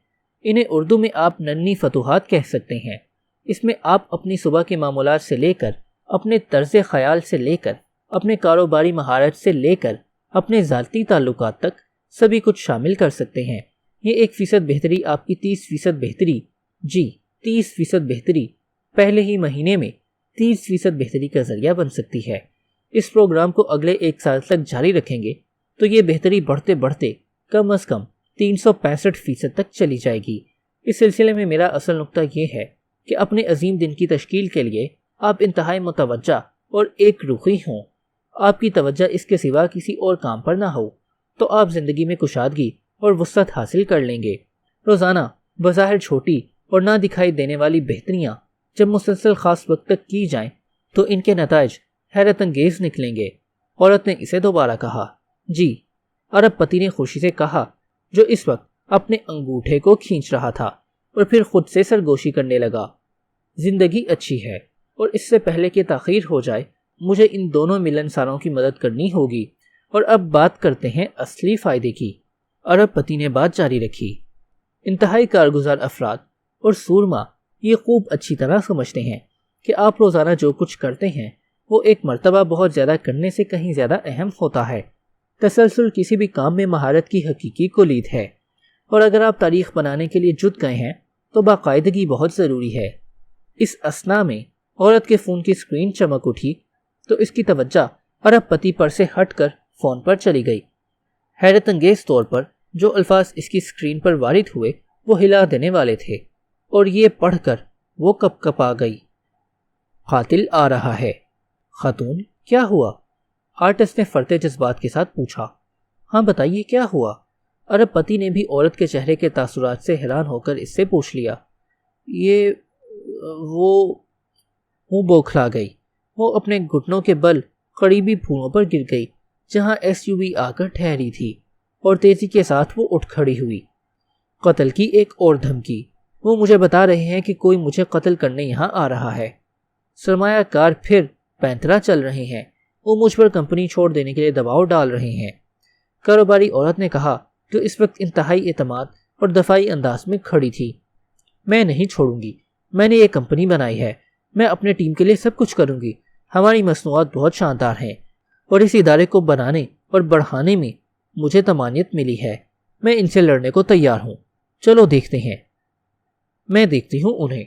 انہیں اردو میں آپ ننھی فتوحات کہہ سکتے ہیں۔ اس میں آپ اپنی صبح کے معمولات سے لے کر اپنے طرز خیال سے لے کر اپنے کاروباری مہارت سے لے کر اپنے ذاتی تعلقات تک سبھی کچھ شامل کر سکتے ہیں۔ یہ 1% بہتری آپ کی 30% بہتری، جی 30% بہتری، پہلے ہی مہینے میں 30% بہتری کا ذریعہ بن سکتی ہے۔ اس پروگرام کو اگلے 1 سال تک جاری رکھیں گے تو یہ بہتری بڑھتے بڑھتے کم از کم 365% تک چلی جائے گی۔ اس سلسلے میں میرا اصل نقطہ یہ ہے کہ اپنے عظیم دن کی تشکیل کے لیے آپ انتہائی متوجہ اور ایک رخی ہوں۔ آپ کی توجہ اس کے سوا کسی اور کام پر نہ ہو تو آپ زندگی میں کشادگی اور وسعت حاصل کر لیں گے۔ روزانہ بظاہر چھوٹی اور نہ دکھائی دینے والی بہتریاں جب مسلسل خاص وقت تک کی جائیں تو ان کے نتائج حیرت انگیز نکلیں گے۔ عورت نے اسے دوبارہ کہا۔ جی، ارب پتی نے خوشی سے کہا، جو اس وقت اپنے انگوٹھے کو کھینچ رہا تھا اور پھر خود سے سرگوشی کرنے لگا۔ زندگی اچھی ہے اور اس سے پہلے کہ تاخیر ہو جائے مجھے ان دونوں ملنساروں کی مدد کرنی ہوگی۔ اور اب بات کرتے ہیں اصلی فائدے کی۔ ارب پتی نے بات جاری رکھی۔ انتہائی کارگزار افراد اور سورما یہ خوب اچھی طرح سمجھتے ہیں کہ آپ روزانہ جو کچھ کرتے ہیں وہ ایک مرتبہ بہت زیادہ کرنے سے کہیں زیادہ اہم ہوتا ہے۔ تسلسل کسی بھی کام میں مہارت کی حقیقی کلید ہے، اور اگر آپ تاریخ بنانے کے لیے جٹ گئے ہیں تو باقاعدگی بہت ضروری ہے۔ اس اثنا میں عورت کے فون کی اسکرین چمک اٹھی تو اس کی توجہ ارب پتی پر سے ہٹ کر فون پر چلی گئی۔ حیرت انگیز طور پر جو الفاظ اس کی اسکرین پر وارد ہوئے وہ ہلا دینے والے تھے، اور یہ پڑھ کر وہ کپ کپا گئی۔ قاتل آ رہا ہے۔ خاتون، کیا ہوا؟ آرٹسٹ نے فرتے جذبات کے ساتھ پوچھا۔ ہاں بتائیے کیا ہوا؟ عرب پتی نے بھی عورت کے چہرے کے تاثرات سے حیران ہو کر اس سے پوچھ لیا۔ یہ وہ بوکھلا گئی۔ وہ اپنے گھٹنوں کے بل قریبی پھولوں پر گر گئی جہاں SUV آ کر ٹھہری تھی، اور تیزی کے ساتھ وہ اٹھ کھڑی ہوئی۔ قتل کی ایک اور دھمکی۔ وہ مجھے بتا رہے ہیں کہ کوئی مجھے قتل کرنے یہاں آ رہا ہے۔ سرمایہ کار پھر پینترا چل رہے ہیں۔ وہ مجھ پر کمپنی چھوڑ دینے کے لیے دباؤ ڈال رہے ہیں۔ کاروباری عورت نے کہا، جو اس وقت انتہائی اعتماد اور دفاعی انداز میں کھڑی تھی۔ میں نہیں چھوڑوں گی۔ میں نے یہ کمپنی بنائی ہے۔ میں اپنے ٹیم کے لیے سب کچھ کروں گی۔ ہماری مصنوعات بہت شاندار ہیں اور اس ادارے کو بنانے اور بڑھانے میں مجھے تمانیت ملی ہے۔ میں ان سے لڑنے کو تیار ہوں۔ چلو دیکھتے ہیں۔ میں دیکھتی ہوں انہیں۔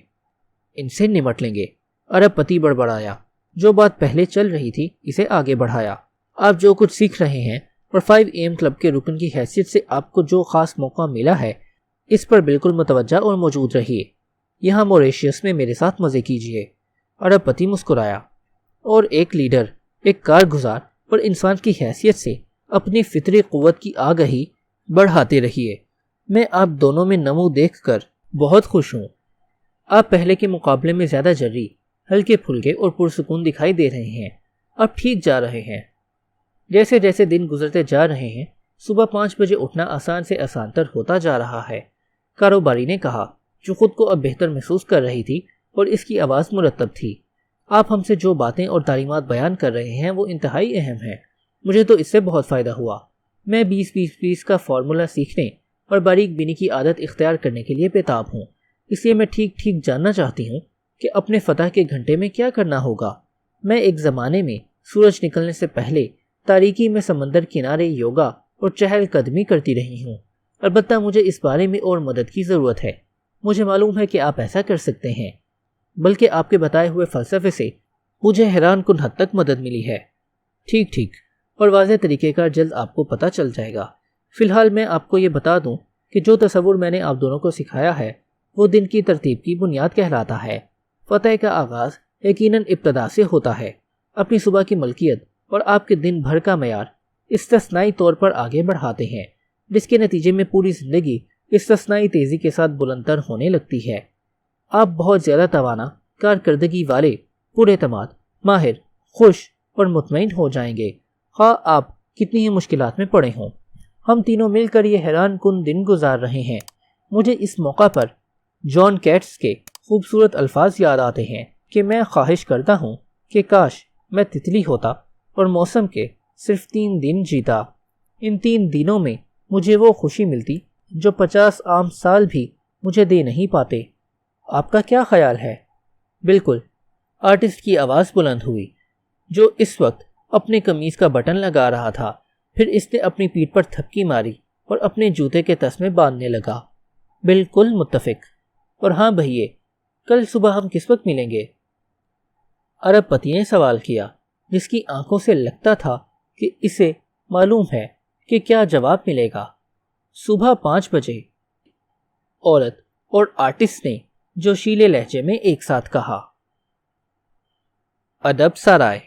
ان سے نمٹ لیں گے۔ عرب پتی بڑبڑایا۔ جو بات پہلے چل رہی تھی اسے آگے بڑھایا۔ آپ جو کچھ سیکھ رہے ہیں اور 5 AM کلب کے رکن کی حیثیت سے آپ کو جو خاص موقع ملا ہے اس پر بالکل متوجہ اور موجود رہیے۔ یہاں موریشیس میں میرے ساتھ مزے کیجیے۔ عرب پتی مسکرایا۔ اور ایک لیڈر، ایک کارگزار اور انسان کی حیثیت سے اپنی فطری قوت کی آگہی بڑھاتے رہیے۔ میں آپ دونوں میں نمو دیکھ کر بہت خوش ہوں۔ آپ پہلے کے مقابلے میں زیادہ جری، ہلکے پھلکے اور پرسکون دکھائی دے رہے ہیں۔ آپ ٹھیک جا رہے ہیں۔ جیسے جیسے دن گزرتے جا رہے ہیں صبح 5 بجے اٹھنا آسان سے آسان تر ہوتا جا رہا ہے، کاروباری نے کہا، جو خود کو اب بہتر محسوس کر رہی تھی اور اس کی آواز مرتب تھی۔ آپ ہم سے جو باتیں اور تعلیمات بیان کر رہے ہیں وہ انتہائی اہم ہیں۔ مجھے تو اس سے بہت فائدہ ہوا۔ میں 20-20-20 کا فارمولا سیکھنے اور باریک بینی کی عادت اختیار کرنے کے لیے بےتاب ہوں۔ اس لیے میں ٹھیک جاننا چاہتی ہوں کہ اپنے فتح کے گھنٹے میں کیا کرنا ہوگا۔ میں ایک زمانے میں سورج نکلنے سے پہلے تاریکی میں سمندر کنارے یوگا اور چہل قدمی کرتی رہی ہوں۔ البتہ مجھے اس بارے میں اور مدد کی ضرورت ہے۔ مجھے معلوم ہے کہ آپ ایسا کر سکتے ہیں، بلکہ آپ کے بتائے ہوئے فلسفے سے مجھے حیران کن حد تک مدد ملی ہے۔ ٹھیک اور واضح طریقے کا جلد آپ کو پتہ چل جائے گا۔ فی الحال میں آپ کو یہ بتا دوں کہ جو تصور میں نے آپ دونوں کو سکھایا ہے وہ دن کی ترتیب کی بنیاد کہلاتا ہے۔ فتح کا آغاز یقیناً ابتدا سے ہوتا ہے۔ اپنی صبح کی ملکیت اور آپ کے دن بھر کا معیار استثنائی طور پر آگے بڑھاتے ہیں، جس کے نتیجے میں پوری زندگی استثنائی تیزی کے ساتھ بلندتر ہونے لگتی ہے۔ آپ بہت زیادہ توانا، کارکردگی والے، پر اعتماد، ماہر، خوش اور مطمئن ہو جائیں گے، خواہ آپ کتنی ہی مشکلات میں پڑے ہوں۔ ہم تینوں مل کر یہ حیران کن دن گزار رہے ہیں۔ مجھے اس موقع پر جان کیٹس کے خوبصورت الفاظ یاد آتے ہیں کہ میں خواہش کرتا ہوں کہ کاش میں تتلی ہوتا اور موسم کے صرف 3 دن جیتا۔ ان 3 دنوں میں مجھے وہ خوشی ملتی جو 50 عام سال بھی مجھے دے نہیں پاتے۔ آپ کا کیا خیال ہے؟ بالکل، آرٹسٹ کی آواز بلند ہوئی، جو اس وقت اپنے قمیض کا بٹن لگا رہا تھا۔ پھر اس نے اپنی پیٹھ پر تھپکی ماری اور اپنے جوتے کے تسمے باندھنے لگا۔ بالکل متفق۔ اور ہاں بھئیے، کل صبح ہم کس وقت ملیں گے؟ عرب پتی نے سوال کیا، جس کی آنکھوں سے لگتا تھا کہ اسے معلوم ہے کہ کیا جواب ملے گا۔ صبح 5 بجے، عورت اور آرٹسٹ نے جوشیلے لہجے میں ایک ساتھ کہا۔ ادب سرائے۔